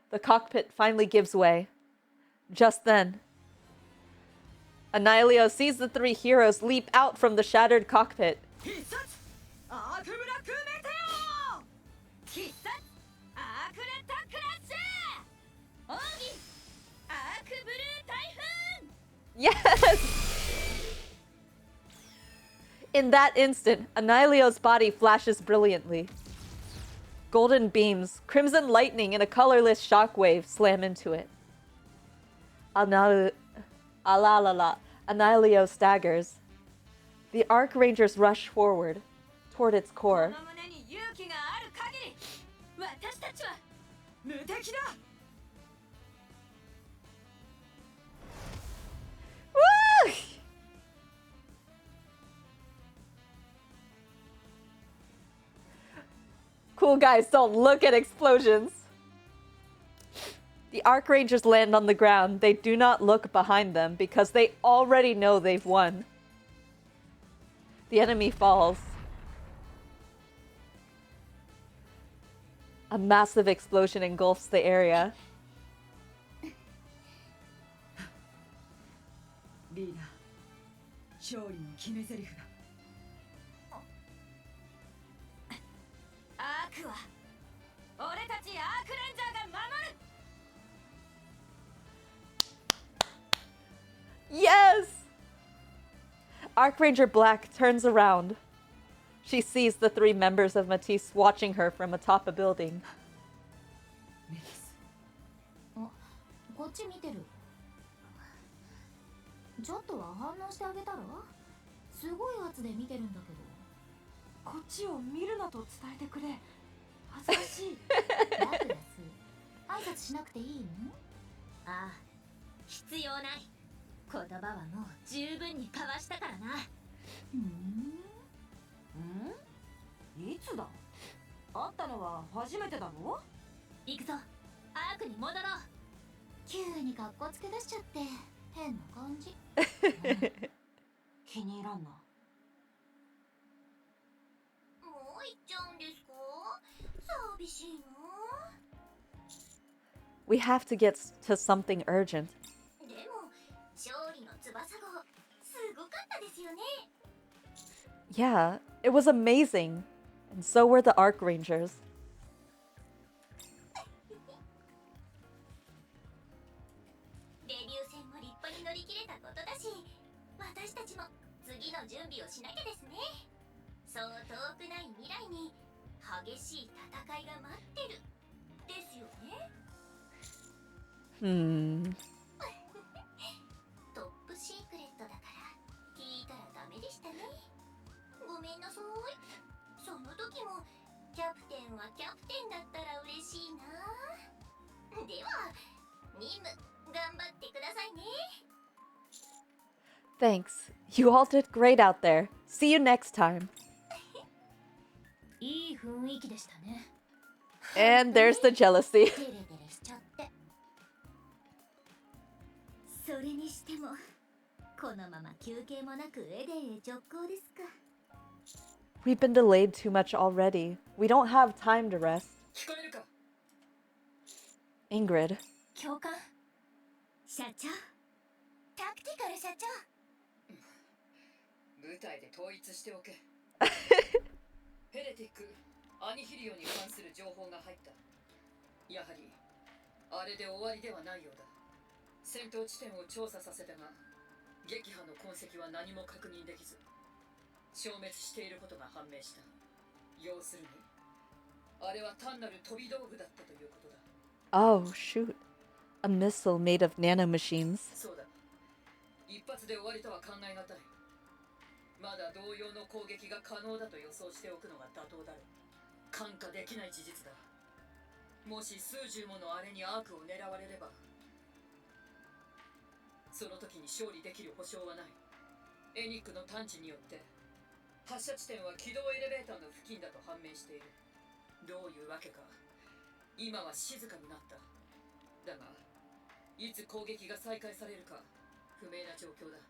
The cockpit finally gives way. Just then, Annihilio sees the three heroes leap out from the shattered cockpit. 必殺アークブラックメテオ。必殺アークレッドクラッシュ。奥義アークブルー台風。 Yes! In that instant, Annihilio's body flashes brilliantly. Golden beams, crimson lightning, and a colorless shockwave slam into it. Annihilio staggers. The Ark Rangers rush forward, toward its core. この胸に勇気がある限り、私たちは無敵だ。 Woo! Cool guys don't look at explosions. The Ark Rangers land on the ground. They do not look behind them because they already know they've won. The enemy falls. A massive explosion engulfs the area. リーダー、勝利の決め台詞だ。アークは俺たちアークレンジャーが守る。 Yes! Ark Ranger Black turns around. She sees the three members of Matisse watching her from atop a building. メティス。こっち見てる。ちょっとは反応してあげたら？すごい圧で見てるんだけど。こっちを見るなと伝えてくれ。恥ずかしい。ラクラス、挨拶しなくていいの？ああ、必要ない。言葉はもう十分に交わしたからな。いつだ？会ったのは初めてだろ？行くぞ、アークに戻ろう。急に格好つけ出しちゃって変な感じ。気に入らんな。もう行っちゃうんですか？寂しいの。 We have to get to something urgent. でも勝利の翼号すごかったですよね。 Yeah, it was amazing. And so were the ARK Rangers. デビュー戦も立派に乗り切れたことだし、私たちも次の準備をしなきゃですね。そう遠くない未来に激しい戦いが待ってるですよね。トップシークレットだから聞いたらダメでしたね。ごめんなさい。その時もキャプテンはキャプテンだったら嬉しいな。では任務頑張ってくださいね。 Thanks. You all did great out there. See you next time. いい雰囲気でしたね。 And there's the jealousy. デレデレしちゃって。それにしてもこのまま休憩もなくエデンへ直行ですか。 We've been delayed too much already. We don't have time to rest. 聞こえるか？ Ingrid. 教官、社長、タクティカル社長。舞台で統一しておけ。ヘレティック、アニヒリオに関する情報が入った。やはりあれで終わりではないようだ。戦闘地点を調査させたが、撃破の痕跡は何も確認できず、消滅していることが判明した。要するにあれは単なる飛び道具だったということだ。 Oh, shoot. A missile made of nanomachines. そうだ。一発で終わりとは考えがたい。まだ同様の攻撃が可能だと予想しておくのが妥当だろう。看過できない事実だ。もし数十ものあれにアークを狙われれば、その時に勝利できる保証はない。エニックの探知によって発射地点は軌道エレベーターの付近だと判明している。どういうわけか今は静かになった。だがいつ攻撃が再開されるか不明な状況だ。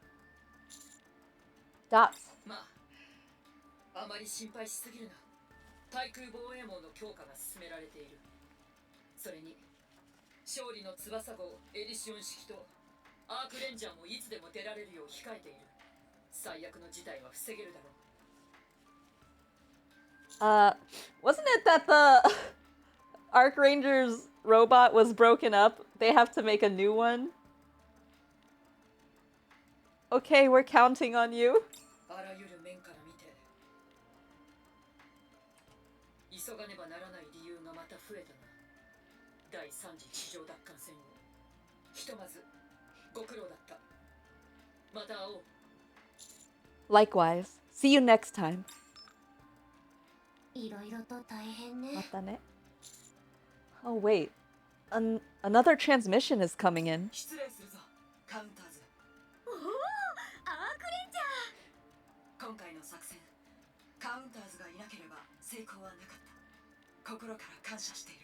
Dots. まあ、あまり心配しすぎるな。対空防衛網の強化が進められている。それに勝利の翼号エディシオン式とアークレンジャーもいつでも出られるよう控えている。最悪の事態は防げるだろう。Wasn't it that the ARK Ranger's robot was broken up? They have to make a new one? Okay, we're counting on you. あらゆる面から見て急がねばならない理由がまた増えたな。第3次地上奪還戦をひとまずご苦労だった。また会おう。 Likewise. See you next time. いろいろと大変ね。 Matane. Oh, wait. Another transmission is coming in. 失礼するぞ、カウンターズ。おお、アークレンジャー。今回の作戦、カウンターズがいなければ成功はなかった。心から感謝している。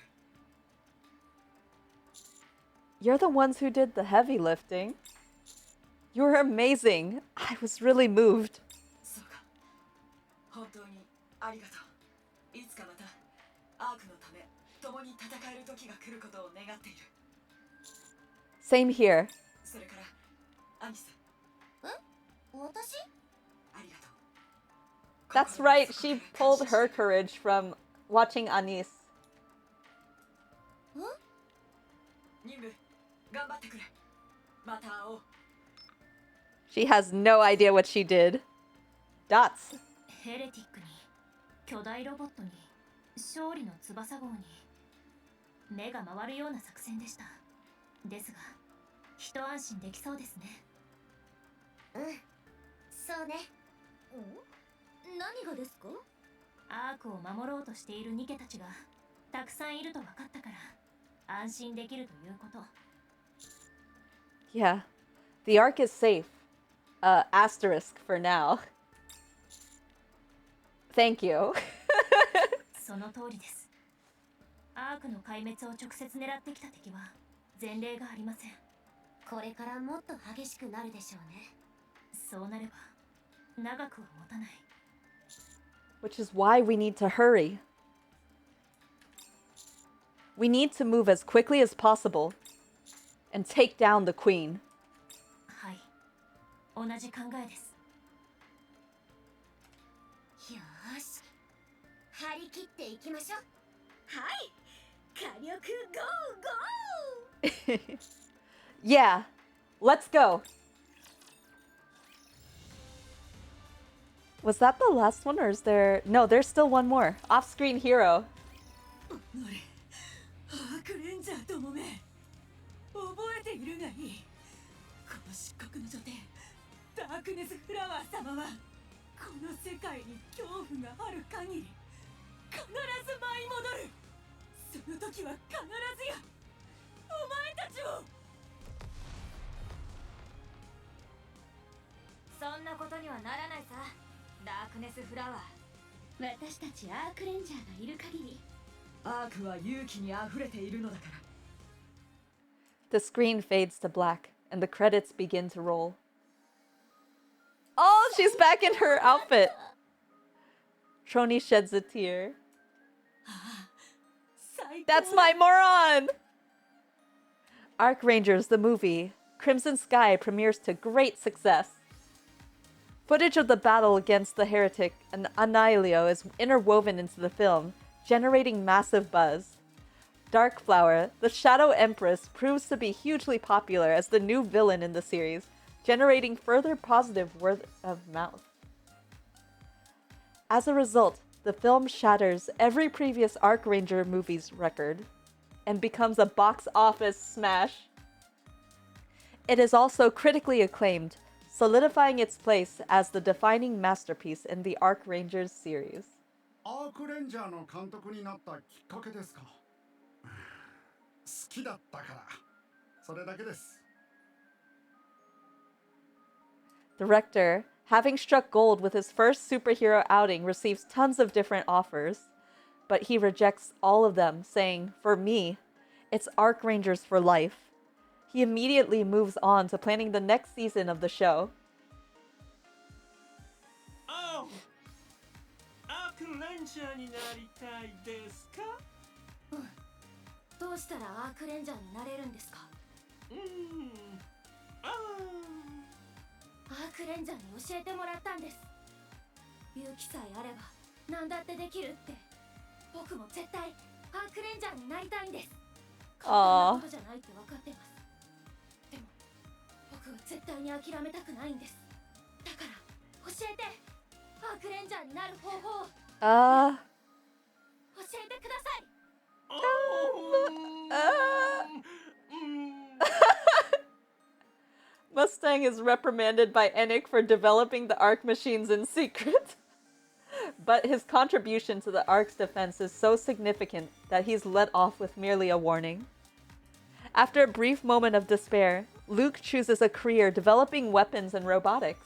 You're the ones who did the heavy lifting. You were amazing. I was really moved. そうか。本当にありがとう。いつかまたアークのため共に戦える時が来ることを願っている。 Same here. それからアニス。私？ありがとう。 That's right. She pulled her courage from watching Anis. 任務頑張ってくれ。また会おう。 She has no idea what she did. Dots. ヘレティックに巨大ロボットに勝利の翼号に目が回るような作戦でした。ですが一安心できそうですね。うん、そうね。何がですか？アークを守ろうとしているニケたちがたくさんいると分かったから安心できるということ。 Yeah. The ARK is safe. Asterisk for now. Thank you. その通りです。アークの壊滅を直接狙ってきた敵は前例がありません。これからもっと激しくなるでしょうね。そうなれば長くは持たない。 Which is why we need to hurry. We need to move as quickly as possible and take down the queen. はい、同じ考えです。よーし、張り切っていきましょう。はい、火力ゴーゴー。 Yeah, let's go. Was that the last one, or is there... No, there's still one more. Off-screen hero. アークレンジャーともめ覚えているがいい。この漆黒の女帝ダークネスフラワー様はこの世界に恐怖がある限り必ず舞い戻る。その時は必ずやお前たちを。そんなことにはならないさ、ダークネスフラワー。私たちアークレンジャーがいる限り、アークは勇気にあふれているのだから。 The screen fades to black, and the credits begin to roll. Oh, she's back in her outfit. Troni sheds a tear. That's my moron! ARK Rangers, the movie, Crimson Sky, premieres to great success. Footage of the battle against the heretic and Annihilio is interwoven into the film, generating massive buzz. Darkflower, the Shadow Empress, proves to be hugely popular as the new villain in the series, generating further positive word of mouth. As a result, the film shatters every previous ARK Ranger movie's record and becomes a box office smash. It is also critically acclaimed, solidifying its place as the defining masterpiece in the ARK Rangers series. アークレンジャーの監督になったきっかけですか。好きだったから、それだけです。 Director, having struck gold with his first superhero outing, receives tons of different offers, but he rejects all of them, saying, "For me, it's ARK Rangers for life." He immediately moves on to planning the next season of the show. 青アークレンジャーになりたいですか？どうしたらアークレンジャーになれるんですか？アークレンジャーに教えてもらったんです。勇気さえあれば何だってできるって。僕も絶対アークレンジャーになりたいんです。簡単なことじゃないって分かってます。でも僕は絶対に諦めたくないんです。だから教えて、アークレンジャーになる方法を教えてください。Mustang is reprimanded by Enic for developing the ARC machines in secret. But his contribution to the ARC's defense is so significant that he's let off with merely a warning. After a brief moment of despair, Luke chooses a career developing weapons and robotics.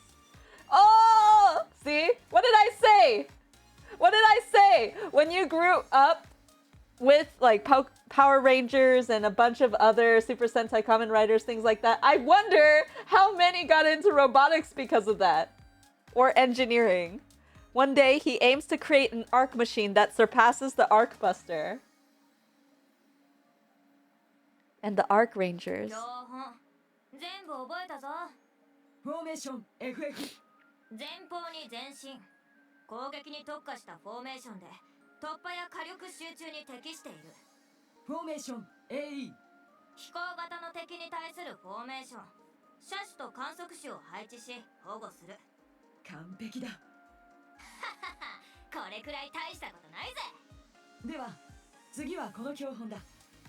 Oh! See? What did I say? What did I say? When you grew up with like Power Rangers and a bunch of other Super Sentai Kamen Riders, things like that, I wonder how many got into robotics because of that. Or engineering. One day, he aims to create an ARC machine that surpasses the ARC Buster. And the ARC Rangers. 全部覚えたぞ。フォーメーション FF。 前方に前進。攻撃に特化したフォーメーションで突破や火力集中に適している。フォーメーション AE。 飛行型の敵に対するフォーメーション。射手と観測手を配置し保護する。完璧だ。これくらい大したことないぜ。では次はこの教本だ。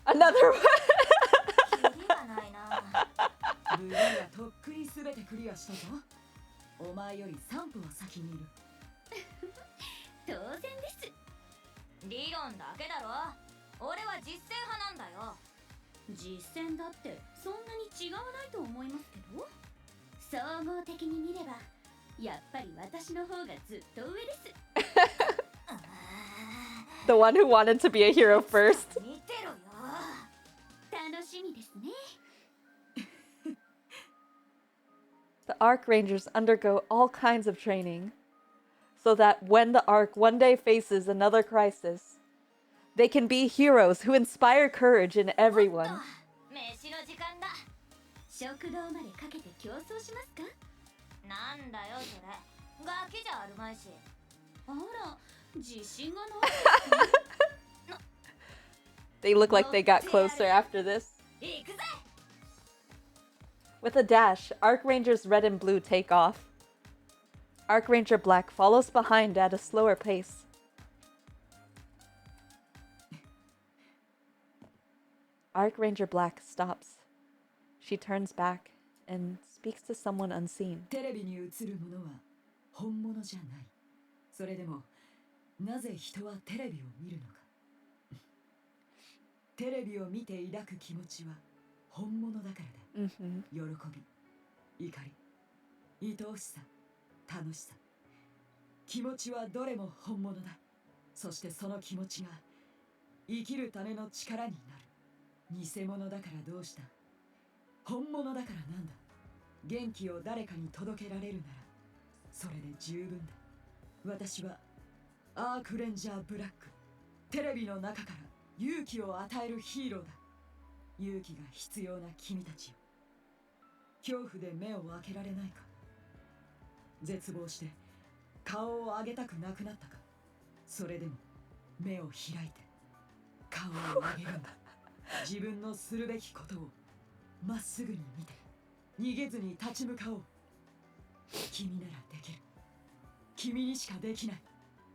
Another one. キリがないな。ブルーはとっくに全てクリアしたぞ。お前より3分先にいる。当然です。理論だけだろ。俺は実践派なんだよ。実践だってそんなに違わないと思いますけど、総合的に見ればやっぱり私の方がずっと上です。The one who wanted to be a hero first. 見てろよ。楽しみですね。The ARK Rangers undergo all kinds of training so that when the ARK one day faces another crisis, they can be heroes who inspire courage in everyone. 飯の時間だ。食堂までかけて競争しますか？なんだよそれ。ガキじゃあるまいし。あら、自信がないですか？ They look like they got closer after this. 行くぜ。 With a dash, ARK Rangers Red and Blue take off. ARK Ranger Black follows behind at a slower pace. ARK Ranger Black stops. She turns back and speaks to someone unseen. テレビに映るものは本物じゃない。それでもなぜ人はテレビを見るのか。テレビを見て抱く気持ちは本物だからだ。喜び、怒り、愛おしさ、楽しさ。気持ちはどれも本物だ。そしてその気持ちが生きるための力になる。偽物だからどうした？本物だからなんだ？元気を誰かに届けられるならそれで十分だ。私はアークレンジャーブラック。テレビの中から勇気を与えるヒーローだ。勇気が必要な君たちよ。恐怖で目を開けられないか？絶望して顔を上げたくなくなったか？それでも目を開いて顔を上げるんだ。自分のするべきことをまっすぐに見て逃げずに立ち向かおう。君ならできる。君にしかできない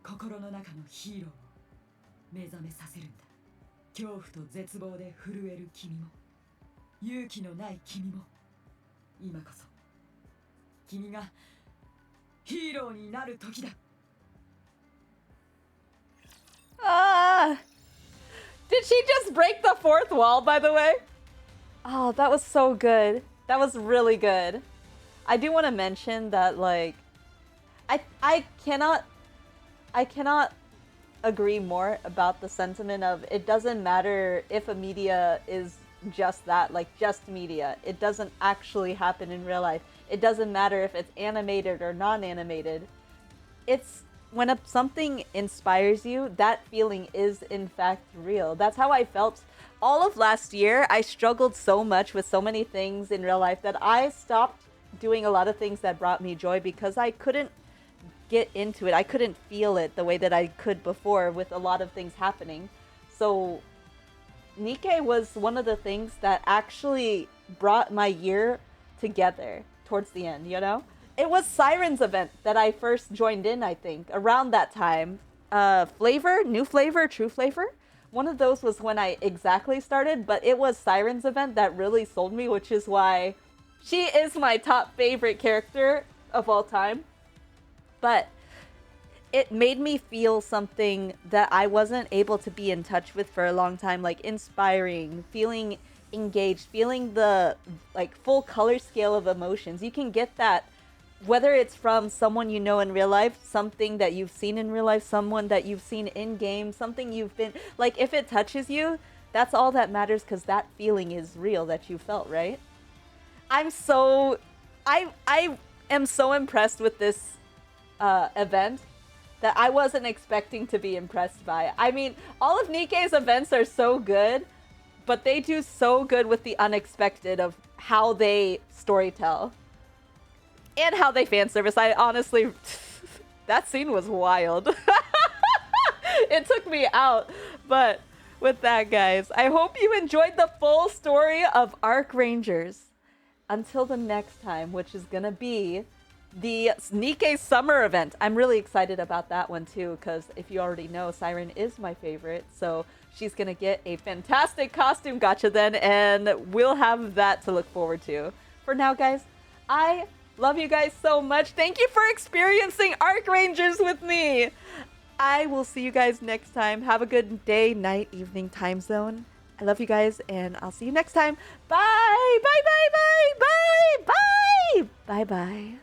心の中のヒーローを目覚めさせるんだ。恐怖と絶望で震える君も勇気のない君も今こそ君がヒーローになる時だ。Ah! Did she just break the fourth wall, by the way? Oh, that was so good. That was really good. I do want to mention that, like, I cannot agree more about the sentiment of it doesn't matter if a media is just that, like just media. It doesn't actually happen in real life. It doesn't matter if it's animated or non-animated. It's when something inspires you, that feeling is in fact real. That's how I felt all of last year. I struggled so much with so many things in real life that I stopped doing a lot of things that brought me joy because I couldn't get into it. I couldn't feel it the way that I could before with a lot of things happening. So NIKKE was one of the things that actually brought my year together towards the end, you know? It was Siren's event that I first joined in, I think, around that time. Flavor, New Flavor, True Flavor. One of those was when I exactly started, but it was Siren's event that really sold me, which is why she is my top favorite character of all time. But it made me feel something that I wasn't able to be in touch with for a long time, like inspiring, feeling engaged, feeling the like full color scale of emotions. You can get that whether it's from someone you know in real life, something that you've seen in real life, someone that you've seen in game, something you've been like, if it touches you, that's all that matters because that feeling is real that you felt, right? I am so impressed with this event that I wasn't expecting to be impressed by. I mean, all of NIKKE's events are so good, but they do so good with the unexpected of how they storytell and how they fan service. I honestly, that scene was wild. It took me out. But with that, guys, I hope you enjoyed the full story of ARK Rangers. Until the next time, which is gonna be the NIKKE summer event. I'm really excited about that one too, because if you already know, Siren is my favorite. So she's gonna get a fantastic costume gacha then, and we'll have that to look forward to. For now, guys, I love you guys so much. Thank you for experiencing ARK Rangers with me. I will see you guys next time. Have a good day, night, evening, time zone. I love you guys, and I'll see you next time. Bye! Bye, bye, bye, bye, bye! Bye, bye.